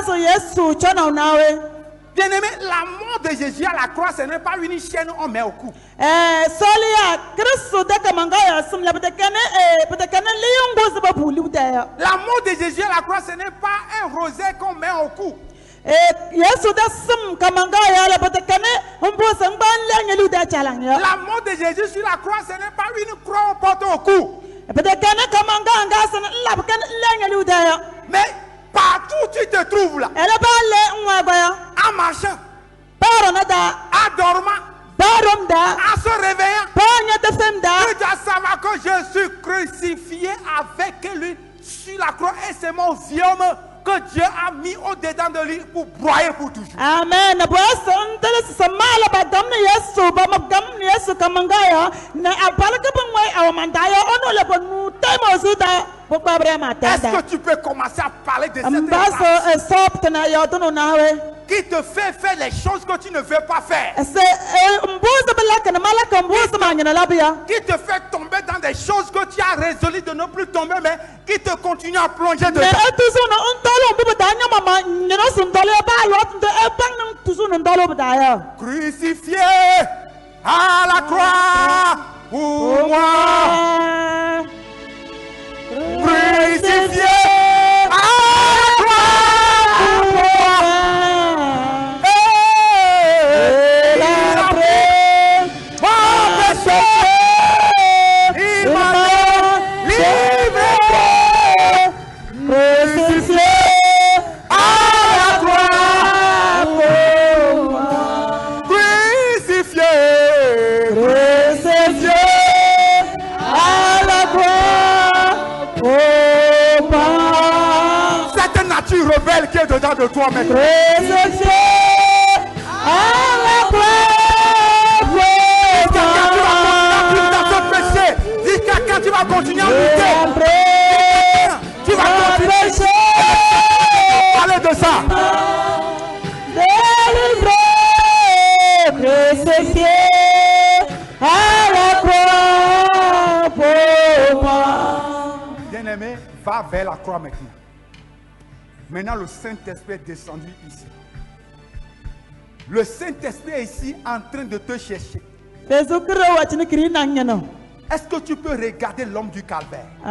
Bien-aimé, la mort de Jésus à la croix, ce n'est pas une chaîne on met au cou. La mort de Jésus à la croix, ce n'est pas un rosaire qu'on met au cou. La mort de Jésus sur la croix, ce n'est pas une croix portée au cou. Mais partout où tu te trouves là, en marchant, en dormant, en se réveillant, tu dois savoir que je suis crucifié avec lui sur la croix et c'est mon vieux homme que Dieu a mis au-dedans de lui pour broyer pour toujours. Amen. Est-ce que tu peux commencer à parler de cette qui te fait faire les choses que tu ne veux pas faire, qui te fait tomber dans des choses que tu as résolu de ne plus tomber, mais qui te continue à plonger dedans. Crucifié à la croix pour moi. Crucifié à la croix pour moi. Et il a pris mon péché. Il m'a livré. Crucifié à la croix pour moi. Crucifié. Crucifié à la croix pour moi. Cette nature rebelle qui est dedans de toi maintenant. Crucifié à la croix pour moi. Jusqu'à quand tu vas continuer à lutter? Tu vas continuer à parler de ça. Délivré, crucifié à la croix pour moi. Bien-aimé, va vers la croix maintenant. Maintenant, le Saint-Esprit est descendu ici. Le Saint-Esprit est ici en train de te chercher. Est-ce que tu peux regarder l'homme du calvaire? Si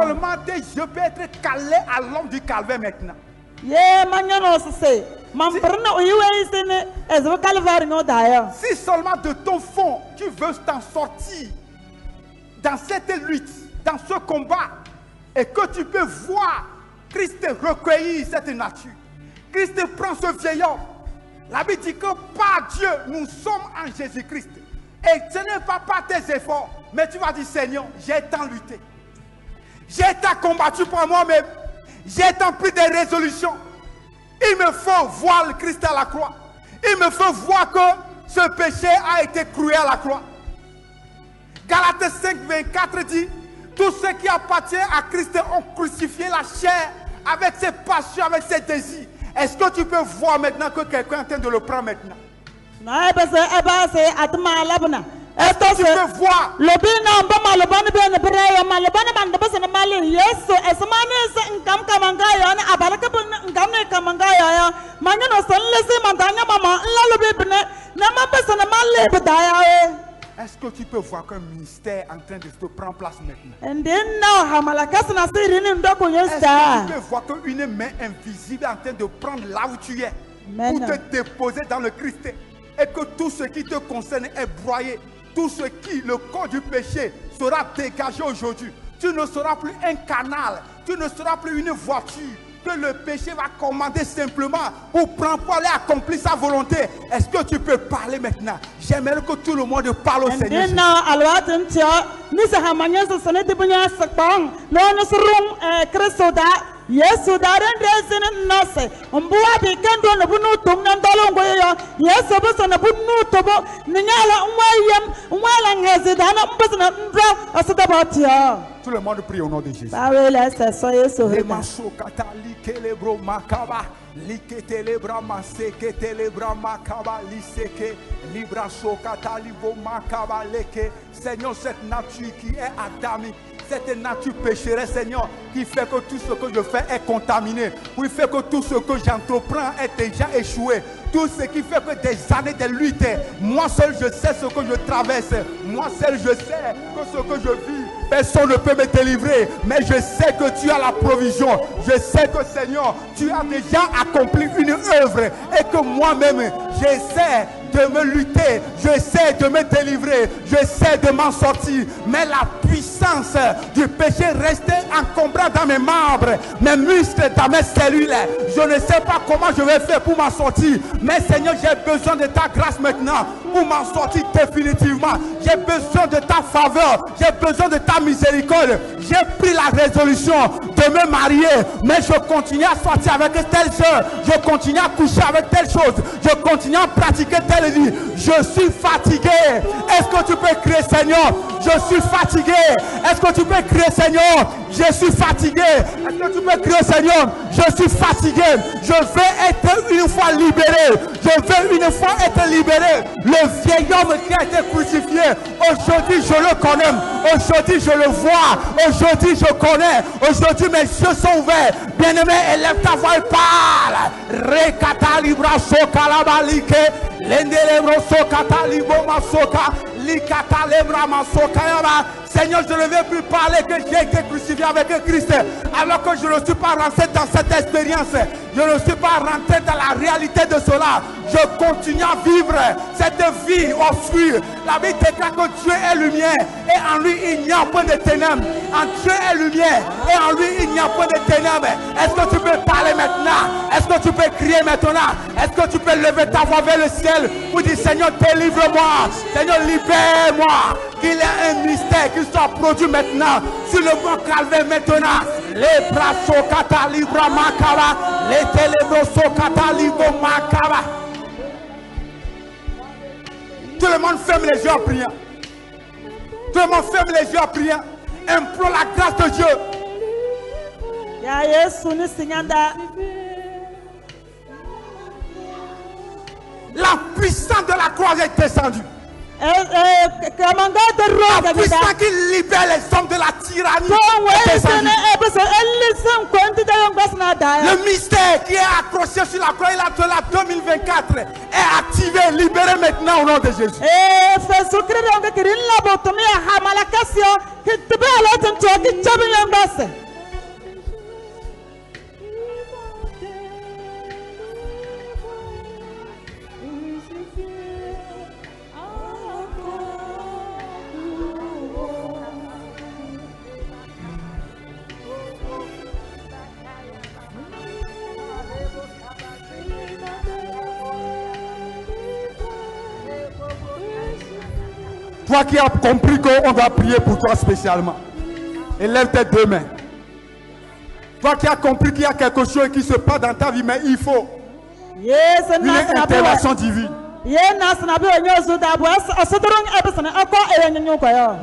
seulement tes yeux peuvent être calés à l'homme du calvaire maintenant. Si seulement de ton fond, tu veux t'en sortir dans cette lutte, dans ce combat, et que tu peux voir Christ recueillir cette nature, Christ prend ce vieil homme. La Bible dit que par Dieu, nous sommes en Jésus-Christ. Et ce n'est pas par tes efforts, mais tu vas dire, Seigneur, j'ai tant lutté. J'ai tant combattu pour moi-même. J'ai tant pris des résolutions. Il me faut voir le Christ à la croix. Il me faut voir que ce péché a été cloué à la croix. Galates 5, 24 dit, tous ceux qui appartiennent à Christ ont crucifié la chair avec ses passions, avec ses désirs. Est-ce que tu peux voir maintenant que quelqu'un est en train de le prendre maintenant? Est-ce que tu peux voir? Est-ce que tu peux voir qu'un ministère est en train de se prendre place maintenant? Est-ce que tu peux voir qu'une main invisible est en train de prendre là où tu es pour te déposer dans le Christ, et que tout ce qui te concerne est broyé, tout ce qui, le corps du péché, sera dégagé aujourd'hui. Tu ne seras plus un canal, tu ne seras plus une voiture que le péché va commander simplement pour prendre, pour aller accomplir sa volonté. Est-ce que tu peux parler maintenant? J'aimerais que tout le monde parle au Seigneur. Yesu daren rezin nase mbuwa bi kendo na bunu tum nan dolongo yo Yesu bu sana bunu tobo nyala nwayem nwala ngezi dana mbusna mbra asada batia. Tout le monde prie au nom de Jésus. Bawela ça Yesu le maso katali kelebro makaba likete lebra maseke telebra makaba liseke libra so katali bo makaba leke. Seigneur, cette nature qui est adamique, cette nature pécheresse, Seigneur, qui fait que tout ce que je fais est contaminé, qui fait que tout ce que j'entreprends est déjà échoué, tout ce qui fait que des années de lutte, moi seul je sais ce que je traverse, moi seul je sais que ce que je vis, personne ne peut me délivrer, mais je sais que tu as la provision, je sais que Seigneur, tu as déjà accompli une œuvre et que moi-même, j'essaie de me lutter, j'essaie de me délivrer, j'essaie de m'en sortir, mais la puissance du péché restait encombrant dans mes membres, mes muscles, dans mes cellules. Je ne sais pas comment je vais faire pour m'en sortir, mais Seigneur, j'ai besoin de ta grâce maintenant pour m'en sortir définitivement. J'ai besoin de ta faveur, j'ai besoin de ta miséricorde. J'ai pris la résolution de me marier, mais je continue à sortir avec telle soeur, je continue à coucher avec telle chose, je continue à pratiquer telle vie. Je suis fatigué. Est-ce que tu peux crier, Seigneur, je suis fatigué? Est-ce que tu peux crier, Seigneur, je suis fatigué? Est-ce que tu peux crier, Seigneur, je suis fatigué? Je veux être une fois libéré. Je veux une fois être libéré. Le vieil homme qui a été crucifié, aujourd'hui je le connais. Aujourd'hui je le vois. Aujourd'hui je connais. Aujourd'hui mes yeux sont ouverts. Bien-aimé, élève ta voix et parle. Rekata libra soka labalike. Lendelebro soka talibo masoka. Likata lebra masoka yaba. Seigneur, je ne vais plus parler que j'ai été crucifié avec Christ, alors que je ne suis pas rentré dans cette expérience. Je ne suis pas rentré dans la réalité de cela. Je continue à vivre cette vie obscure. La Bible déclare que Dieu est lumière et en lui il n'y a point de ténèbres. En Dieu est lumière et en lui il n'y a point de ténèbres. Est-ce que tu peux parler maintenant? Est-ce que tu peux crier maintenant? Est-ce que tu peux lever ta voix vers le ciel pour dire, Seigneur, délivre-moi. Seigneur, libère-moi. Qu'il y ait un mystère qui soit produit maintenant sur le mont Calvaire maintenant. Les bras sokata libra makaba, les télébros sokata libra makaba. Tout le monde ferme les yeux en priant. Tout le monde ferme les yeux en priant. Implore la grâce de Dieu. La puissance de la croix est descendue. La puissance qui libère les hommes de la tyrannie est descendue. Le mystère qui est accroché sur la croix de la 2024 est activé, libéré maintenant au nom de Jésus. Toi qui as compris qu'on doit prier pour toi spécialement. Élève tes deux mains. Toi qui as compris qu'il y a quelque chose qui se passe dans ta vie, mais il faut une intervention divine.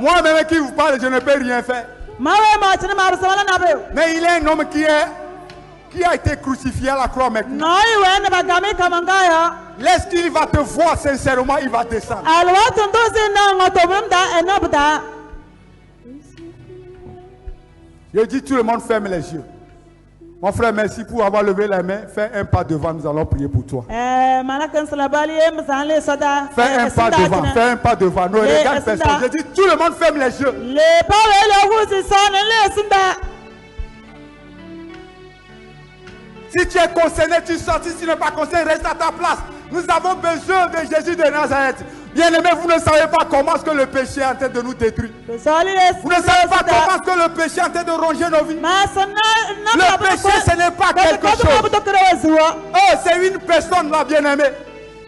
Moi-même qui vous parle, je ne peux rien faire. Mais il y a un homme qui a été crucifié à la croix maintenant. Laisse qu'il va te voir sincèrement, il va descendre. Je dis tout le monde ferme les yeux. Mon frère, merci pour avoir levé la main. Fais un pas devant, nous allons prier pour toi. Fais un pas devant, fais un pas devant. Ne regarde personne. Je dis tout le monde ferme les yeux. Si tu es concerné, tu sors. Si tu n'es pas concerné, reste à ta place. Nous avons besoin de Jésus de Nazareth. Bien-aimés, vous ne savez pas comment est-ce que le péché est en train de nous détruire. Vous ne savez pas comment est-ce que le péché est en train de ronger nos vies. Le péché, ce n'est pas quelque chose. Oh, c'est une personne là, bien-aimé.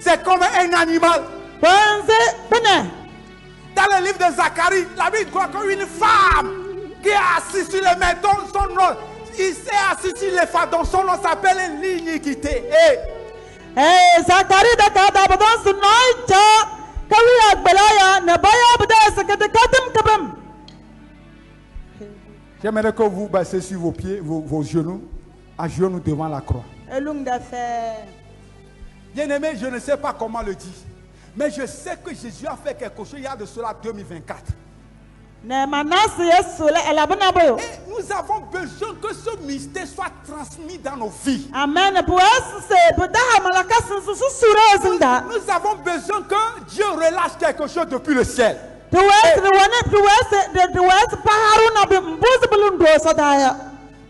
C'est comme un animal. Dans le livre de Zacharie, la Bible croit qu'une femme qui est assise sur les mains, dont son nom, il s'est assis sur les femmes, dont son nom s'appelle l'iniquité. Zacharie j'aimerais que vous baissez sur vos pieds, vos genoux, à genoux devant la croix. Bien-aimé, je ne sais pas comment le dire, mais je sais que Jésus a fait quelque chose il y a de cela 2024. Et nous avons besoin que ce mystère soit transmis dans nos vies. Amen. Nous avons besoin que Dieu relâche quelque chose depuis le ciel.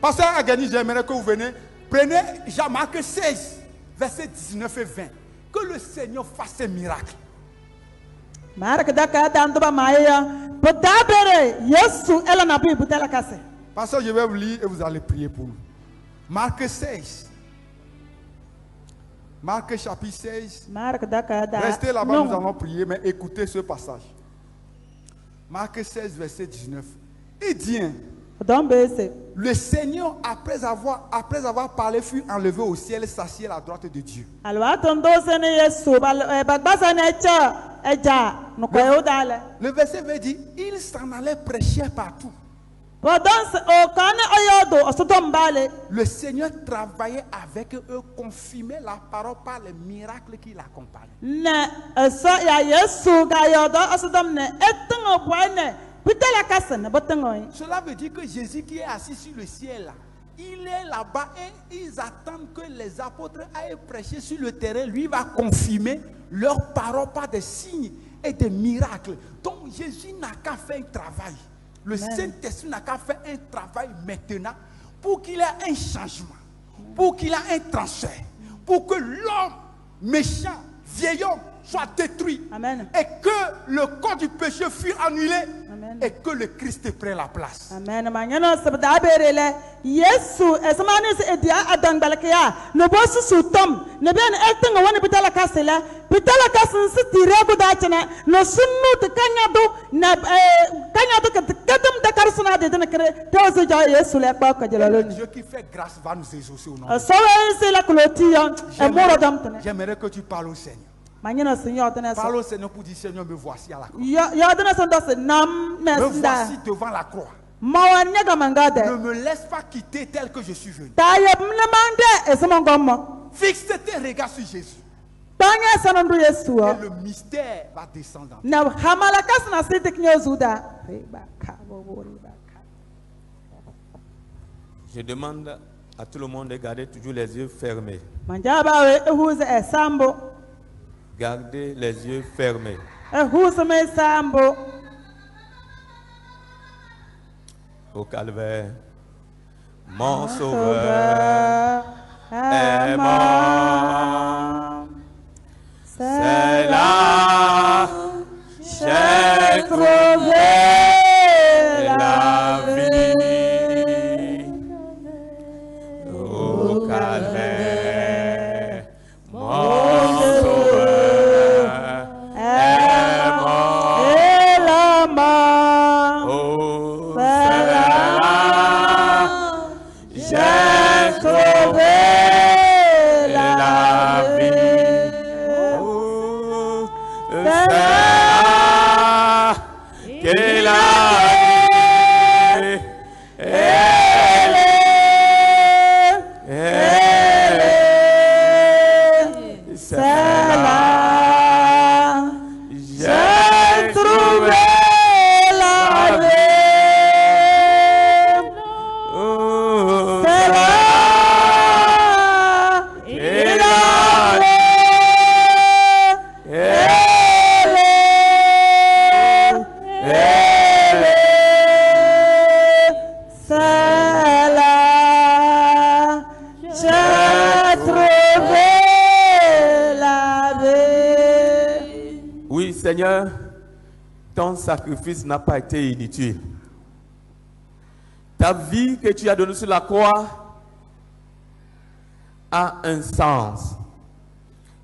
Pasteur Agani, j'aimerais que vous venez. Prenez Marc 16, versets 19 et 20. Que le Seigneur fasse un miracle. Pasteur, je vais vous lire et vous allez prier pour nous. Marc 16. Marc chapitre 16. Restez là-bas, nous allons prier, mais écoutez ce passage. Marc 16, verset 19. Il dit, le Seigneur, après avoir parlé, fut enlevé au ciel et s'assied à la droite de Dieu. Le verset veut dire, il s'en allait prêcher partout. Le Seigneur travaillait avec eux, confirmait la parole par les miracles qui l'accompagnent. Cela veut dire que Jésus qui est assis sur le ciel, là, il est là-bas et ils attendent que les apôtres aillent prêcher sur le terrain. Lui va confirmer leurs paroles par des signes et des miracles. Donc Jésus n'a qu'à faire un travail. Le Saint-Esprit n'a qu'à faire un travail maintenant pour qu'il ait un changement, pour qu'il ait un transfert, pour que l'homme méchant, vieil homme, soit détruit. Amen. Et que le corps du péché fût annulé. Amen. Et que le Christ prenne la place. Amen. Dieu qui fait grâce va nous exaucer au nom de Dieu. J'aimerais que tu parles au Seigneur. Parle au Seigneur pour dire, Seigneur, me voici à la croix. Me voici devant la croix. Ne me laisse pas quitter tel que je suis venu. Fixe tes regards sur Jésus. Et le mystère va descendre. Je demande à tout le monde de garder toujours les yeux fermés. Gardez les yeux fermés. Au calvaire, mon sauveur est mort. C'est là j'ai trouvé la vie. Au calvaire, mon sauveur est mort. Seigneur, ton sacrifice n'a pas été inutile. Ta vie que tu as donnée sur la croix a un sens.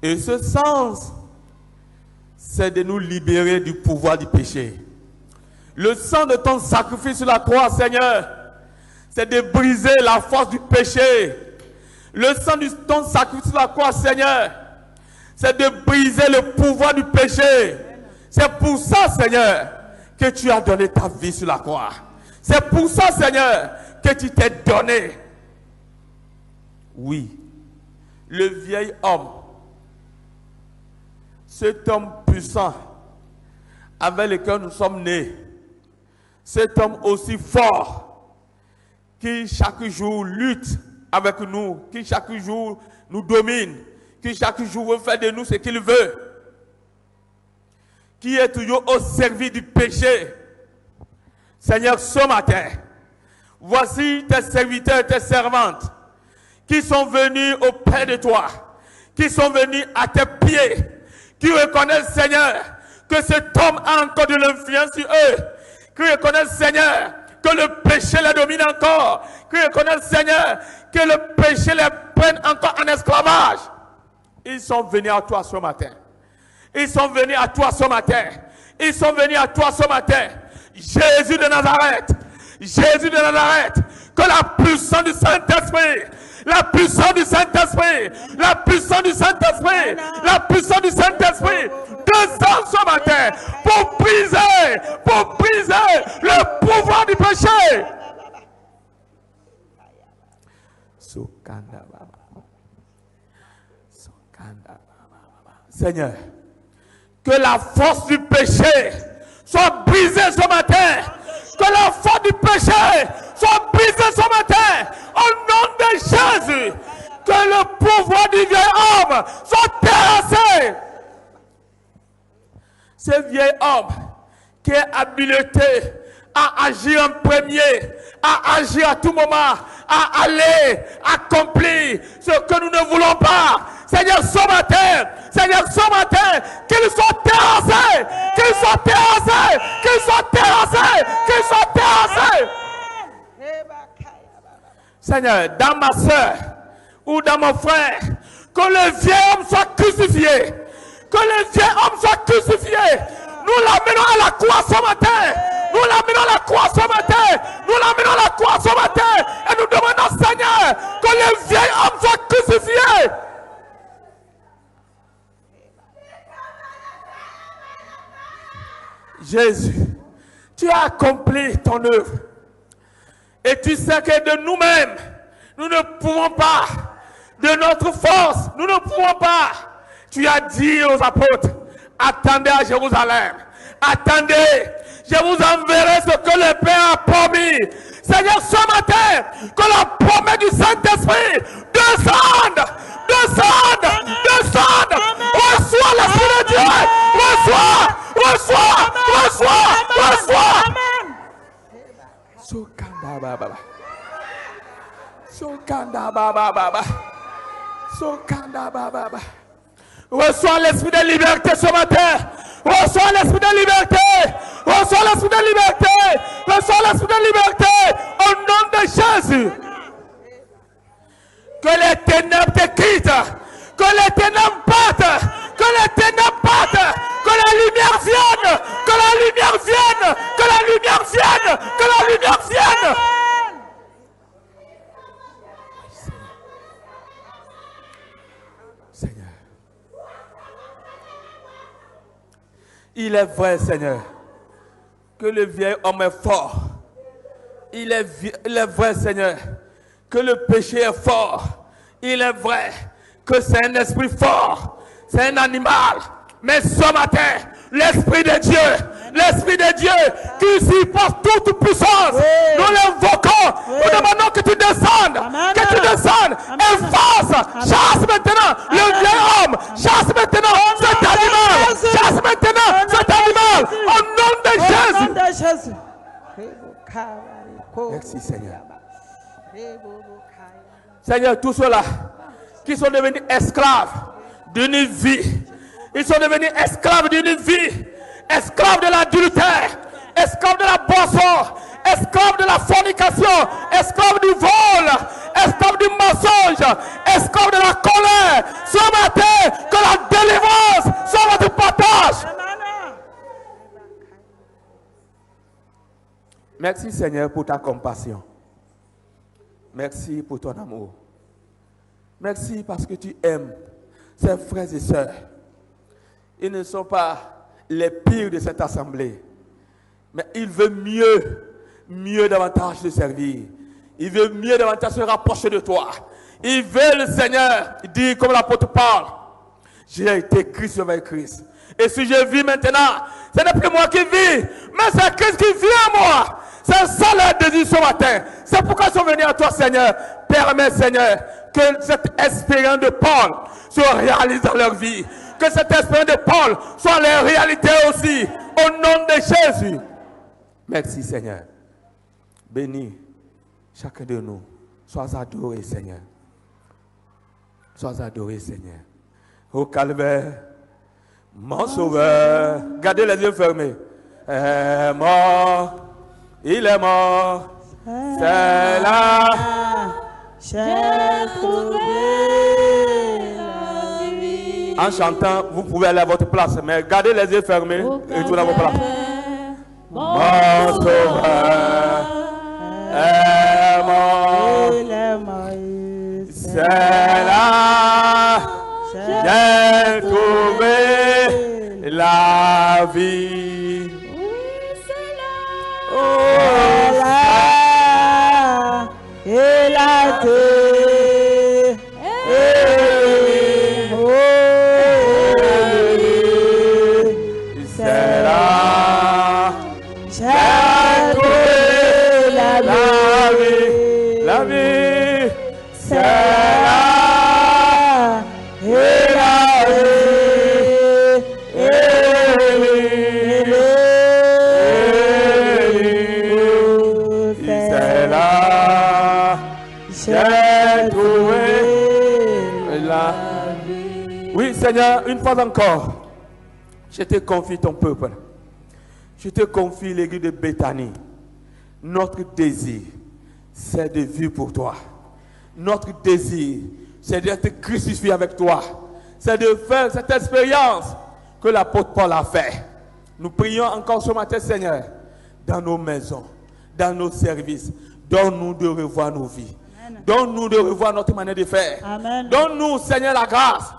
Et ce sens, c'est de nous libérer du pouvoir du péché. Le sang de ton sacrifice sur la croix, Seigneur, c'est de briser la force du péché. Le sang de ton sacrifice sur la croix, Seigneur, c'est de briser le pouvoir du péché. C'est pour ça, Seigneur, que tu as donné ta vie sur la croix. C'est pour ça, Seigneur, que tu t'es donné. Oui, le vieil homme, cet homme puissant avec lequel nous sommes nés, cet homme aussi fort qui chaque jour lutte avec nous, qui chaque jour nous domine, qui chaque jour veut faire de nous ce qu'il veut, qui est toujours au service du péché. Seigneur, ce matin, voici tes serviteurs et tes servantes qui sont venus auprès de toi, qui sont venus à tes pieds, qui reconnaissent, Seigneur, que cet homme a encore de l'influence sur eux, qui reconnaissent, Seigneur, que le péché les domine encore, qui reconnaissent, Seigneur, que le péché les prenne encore en esclavage. Ils sont venus à toi ce matin. Ils sont venus à toi ce matin. Ils sont venus à toi ce matin. Jésus de Nazareth. Jésus de Nazareth. Que la puissance du Saint-Esprit, la puissance du Saint-Esprit, la puissance du Saint-Esprit, la puissance du Saint-Esprit descend ce matin pour briser le pouvoir du péché. Seigneur, que la force du péché soit brisée ce matin. Que la force du péché soit brisée ce matin. Au nom de Jésus. Que le pouvoir du vieil homme soit terrassé. Ce vieil homme qui est habilité à agir en premier, à agir à tout moment, à aller accomplir ce que nous ne voulons pas. Seigneur, ce matin, qu'il soit terrassé, qu'il soit terrassé, qu'il soit terrassé, qu'il soit terrassé. Seigneur, dans ma soeur ou dans mon frère, que le vieil homme soit crucifié, que le vieil homme soit crucifié. Nous l'amenons à la croix ce matin. Nous l'amenons à la croix ce matin. Nous l'amenons à la croix ce matin. Et nous demandons, Seigneur, que le vieil homme soit crucifié. Jésus, tu as accompli ton œuvre. Et tu sais que de nous-mêmes, nous ne pouvons pas, de notre force, nous ne pouvons pas. Tu as dit aux apôtres, attendez à Jérusalem. Attendez, je vous enverrai ce que le Père a promis. Seigneur, ce matin, que la promesse du Saint-Esprit descende. Reçois l'Esprit de Dieu. Reçois. Reçois l'esprit de liberté ce matin. Reçois l'esprit de liberté. Reçois l'esprit de liberté. Reçois l'esprit de liberté. Au nom de Jésus. Que les ténèbres te quittent. Que les ténèbres partent. Que les ténèbres partent. Que la lumière vienne. Que la lumière vienne. Que la lumière vienne. Que la lumière vienne. Seigneur. Il est vrai, Seigneur, que le vieil homme est fort. Il est vrai, Seigneur, que le péché est fort. Il est vrai que c'est un esprit fort. C'est un animal. Mais ce matin, l'Esprit de Dieu qui supporte toute puissance, nous l'invoquons, nous demandons que tu descendes, efface, chasse maintenant le vieil homme, chasse maintenant cet animal, au nom de Jésus. Merci Seigneur. Seigneur, tous ceux-là qui sont devenus esclaves d'une vie, ils sont devenus esclaves d'une vie esclave de l'adultère, esclave de la boisson, esclave de la fornication, esclave du vol, esclave du mensonge, esclave de la colère. Ce matin, que la délivrance soit votre partage. Merci Seigneur pour ta compassion. Merci pour ton amour. Merci parce que tu aimes ces frères et sœurs. Ils ne sont pas les pires de cette assemblée. Mais il veut mieux davantage te servir. Il veut mieux davantage se rapprocher de toi. Il veut le Seigneur dire comme l'apôtre Paul, j'ai été Christ avec Christ. Et si je vis maintenant, ce n'est plus moi qui vis, mais c'est Christ qui vit en moi. C'est ça leur désir ce matin. C'est pourquoi ils sont venus à toi, Seigneur. Permets, Seigneur, que cette expérience de Paul soit réalisée dans leur vie. Que cette expérience de Paul soit leur réalité aussi. Au nom de Jésus. Merci, Seigneur. Bénis chacun de nous. Sois adoré, Seigneur. Sois adoré, Seigneur. Au calvaire, mon sauveur. Gardez les yeux fermés. Est mort. Il est mort. C'est là. J'ai trouvé la vie. En chantant, vous pouvez aller à votre place, mais gardez les yeux fermés et tournez à vos places. Mon sauveur est mort. C'est là. J'ai trouvé la vie. Il a été c'est là, j'ai trouvé la vie, c'est là, il a c'est là. J'ai trouvé la vie. Oui, Seigneur, une fois encore, je te confie ton peuple. Je te confie l'église de Béthanie. Notre désir, c'est de vivre pour toi. Notre désir, c'est d'être crucifié avec toi. C'est de faire cette expérience que l'apôtre Paul a fait. Nous prions encore ce matin, Seigneur, dans nos maisons, dans nos services. Donne-nous de revoir nos vies. Donne-nous de revoir notre manière de faire. Donne-nous, Seigneur, la grâce,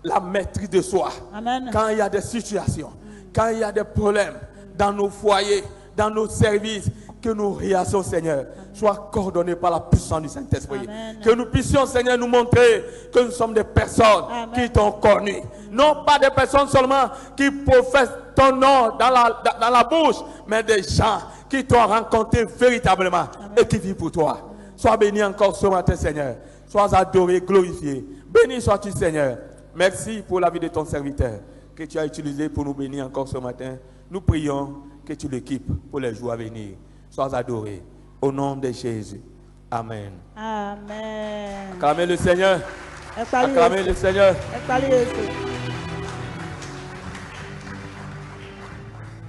la maîtrise de soi. Amen. Quand il y a des situations, quand il y a des problèmes dans nos foyers, dans nos services, que nos réactions, Seigneur, soient coordonnées par la puissance du Saint-Esprit. Que nous puissions, Seigneur, nous montrer que nous sommes des personnes qui t'ont connu. Non pas des personnes seulement qui professent ton nom dans la bouche, mais des gens qui t'ont rencontré véritablement et qui vivent pour toi. Sois béni encore ce matin, Seigneur. Sois adoré, glorifié. Béni sois-tu, Seigneur. Merci pour la vie de ton serviteur que tu as utilisé pour nous bénir encore ce matin. Nous prions que tu l'équipes pour les jours à venir. Sois adoré. Au nom de Jésus. Amen. Amen. Acclamez le Seigneur. Acclamez le Seigneur.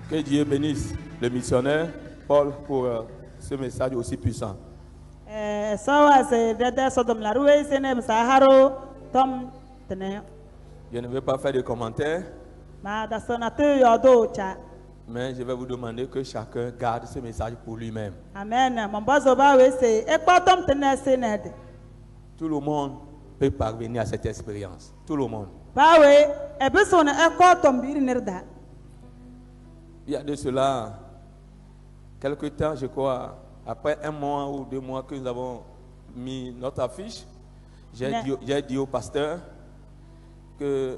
Que Dieu bénisse le missionnaire Paul pour ce message aussi puissant. Je ne vais pas faire de commentaires, mais je vais vous demander que chacun garde ce message pour lui-même. Amen. Tout le monde peut parvenir à cette expérience. Tout le monde. Il y a de cela quelque temps, je crois, après 1 mois ou 2 mois que nous avons mis notre affiche, j'ai dit au pasteur que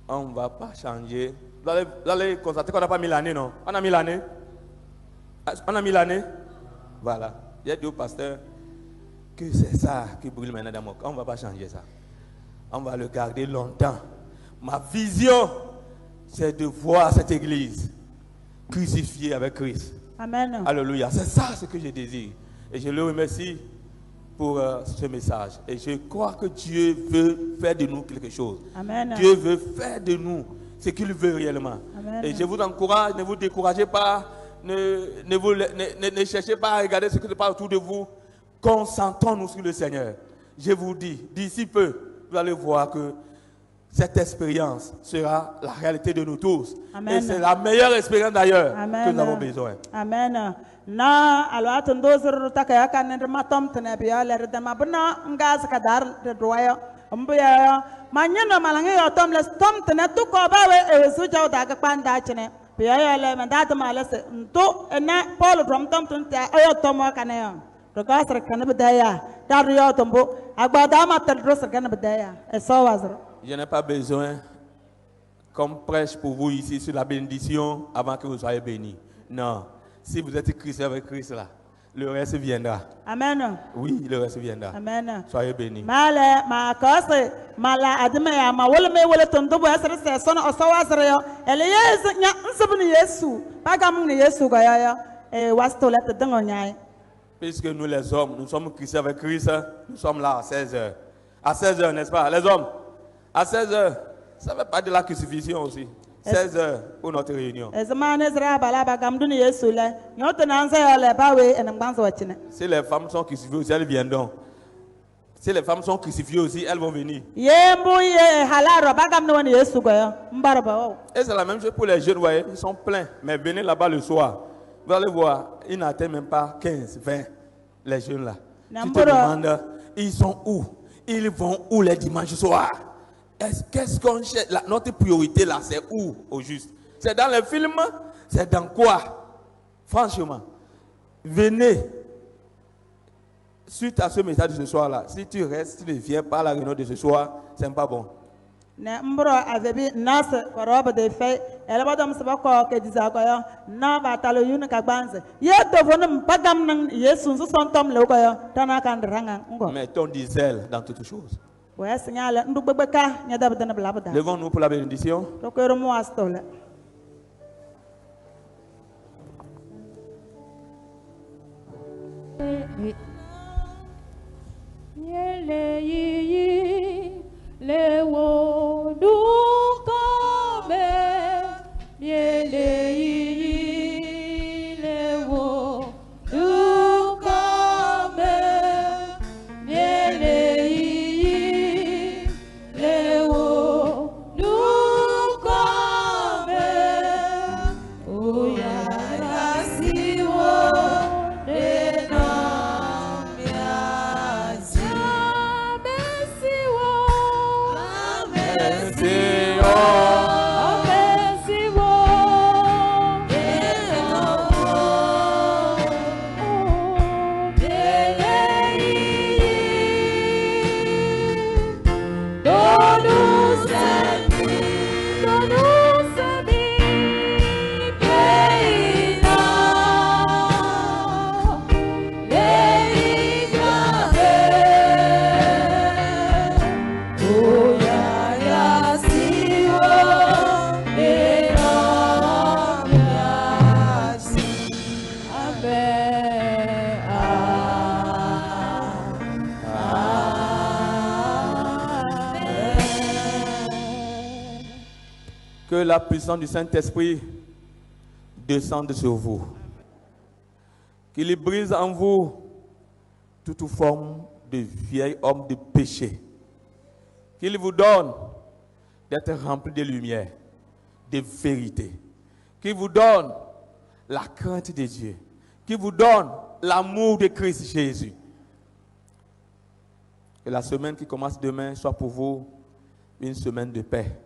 on ne va pas changer. Vous allez constater qu'on n'a pas mis l'année, non? On a mis l'année? On a mis l'année? Voilà. J'ai dit au pasteur que c'est ça qui brûle maintenant dans mon cœur. On ne va pas changer ça. On va le garder longtemps. Ma vision, c'est de voir cette église crucifiée avec Christ. Amen. Alléluia. C'est ça ce que je désire. Et je le remercie pour ce message. Et je crois que Dieu veut faire de nous quelque chose. Amen. Dieu veut faire de nous ce qu'il veut réellement. Amen. Et je vous encourage, ne vous découragez pas, ne cherchez pas à regarder ce qui se passe autour de vous. Concentrons-nous sur le Seigneur. Je vous dis, d'ici peu, vous allez voir que cette expérience sera la réalité de nous tous. Amen. Et c'est la meilleure expérience d'ailleurs Amen. que nous avons besoin. Amen. Na alwa tundozur takaya kanen matom tenabia le redama bna ngaz kadar de roya mbuya manyana malange yo tom les tom tene tu ko bawe e su jaw da ka panda chene biya ya le mandat males to ena pol from tom tunta ayo tom kanaya to gasar kan bedaya dar yo tombo agbada ma tedros kan bedaya e so wazro. Je n'ai pas besoin qu'on prêche pour vous ici sur la bénédiction avant que vous soyez bénis. Non. Si vous êtes Christ avec Christ là, le reste viendra. Amen. Oui, le reste viendra. Amen. Soyez bénis. Mala ma kase mala adme ya ma wala me wala tondo bo asere se sono osawasere yo ele yesu nya nsubni yesu bagam ni yesu ga ya e wasto let dango nyai. Puisque nous les hommes, nous sommes Christ avec Christ, nous sommes là à 16h. À 16h, n'est-ce pas? Les hommes, à 16h, ça ne fait pas de la crucifixion aussi. 16h pour notre réunion. Si les femmes sont crucifiées aussi, elles viendront. Si les femmes sont crucifiées aussi, elles vont venir. Et c'est la même chose pour les jeunes, vous voyez, ils sont pleins. Mais venez là-bas le soir. Vous allez voir, ils n'atteignent même pas 15, 20, les jeunes là. Tu te demandes, ils sont où? Ils vont où les dimanches soirs? Qu'est-ce qu'on cherche? Notre priorité là, c'est où au juste? C'est dans les films? C'est dans quoi? Franchement, venez. Suite à ce message de ce soir là, si tu restes, tu ne viens pas à la réunion de ce soir, c'est pas bon. Mettons du zèle dans toutes choses. Levons-nous pour la bénédiction. Que la puissance du Saint-Esprit descende sur vous. Qu'il brise en vous toute forme de vieil homme de péché. Qu'il vous donne d'être rempli de lumière, de vérité. Qu'il vous donne la crainte de Dieu. Qu'il vous donne l'amour de Christ Jésus. Que la semaine qui commence demain soit pour vous une semaine de paix.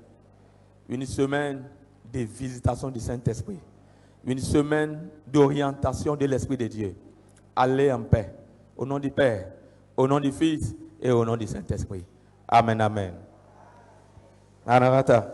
Une semaine de visitation du Saint-Esprit. Une semaine d'orientation de l'Esprit de Dieu. Allez en paix. Au nom du Père, au nom du Fils et au nom du Saint-Esprit. Amen, amen. Anarata.